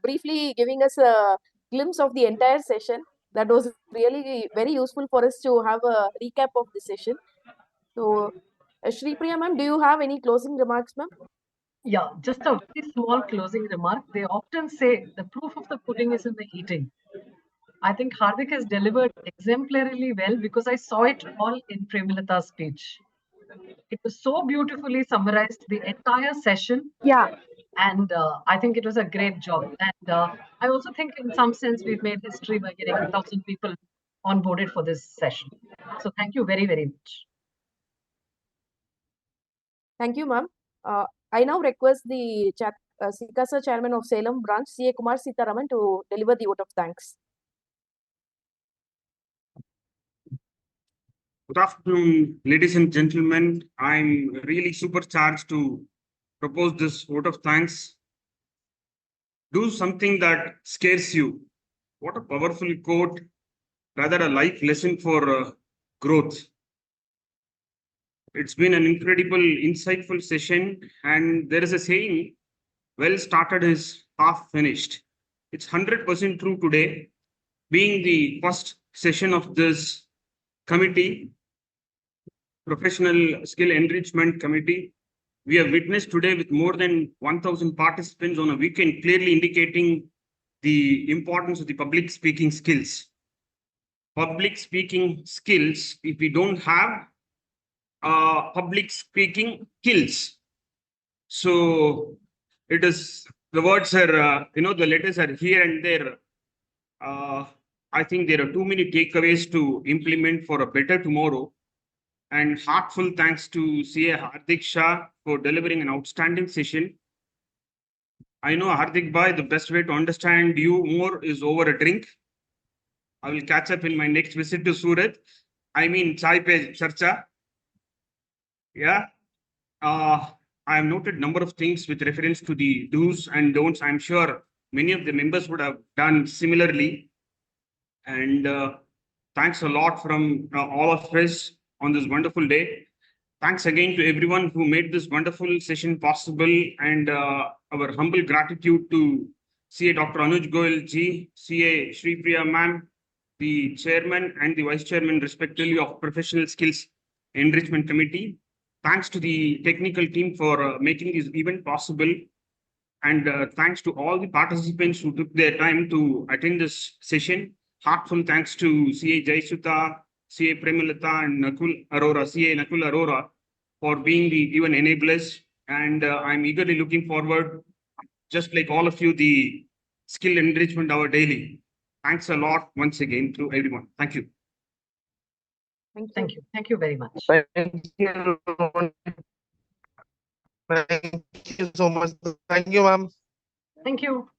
briefly giving us a glimpse of the entire session. That was really very useful for us to have a recap of the session. So, Shri Priya ma'am, do you have any closing remarks, ma'am? Yeah, just a very small closing remark. They often say the proof of the pudding is in the eating. I think Hardik has delivered exemplarily well because I saw it all in Premalata's speech. It was so beautifully summarized, the entire session. Yeah. And I think it was a great job. And I also think in some sense we've made history by getting 1,000 people onboarded for this session. So thank you very, very much. Thank you, ma'am. I now request the CICASA chairman of Salem branch, CA Kumar Sitaraman, to deliver the vote of thanks. Good afternoon, ladies and gentlemen. I'm really supercharged to propose this vote of thanks. Do something that scares you. What a powerful quote, rather a life lesson for growth. It's been an incredible, insightful session, and there is a saying, well started is half finished. It's 100% true today, being the first session of this committee, Professional Skill Enrichment Committee. We have witnessed today with more than 1,000 participants on a weekend, clearly indicating the importance of the public speaking skills. Public speaking skills, if we don't have public speaking kills. So it is, the words are, the letters are here and there. I think there are too many takeaways to implement for a better tomorrow. And heartfelt thanks to CA Hardik Shah for delivering an outstanding session. I know, Hardik Bhai, the best way to understand you more is over a drink. I will catch up in my next visit to Surat. I mean, Chai Pe Charcha. Yeah. I have noted number of things with reference to the do's and don'ts. I'm sure many of the members would have done similarly. And thanks a lot from all of us on this wonderful day. Thanks again to everyone who made this wonderful session possible, and our humble gratitude to CA Dr. Anuj Goyal ji, CA Shri Priya ma'am, the chairman and the vice chairman respectively of Professional Skills Enrichment Committee. Thanks to the technical team for making this event possible. And thanks to all the participants who took their time to attend this session. Heartfelt thanks to CA Jayasudha, CA Premalata, and CA Nakul Arora for being the event enablers. And I'm eagerly looking forward, just like all of you, the skill enrichment hour daily. Thanks a lot once again to everyone. Thank you. Thank you. Thank you very much. Thank you. Thank you so much. Thank you, ma'am. Thank you.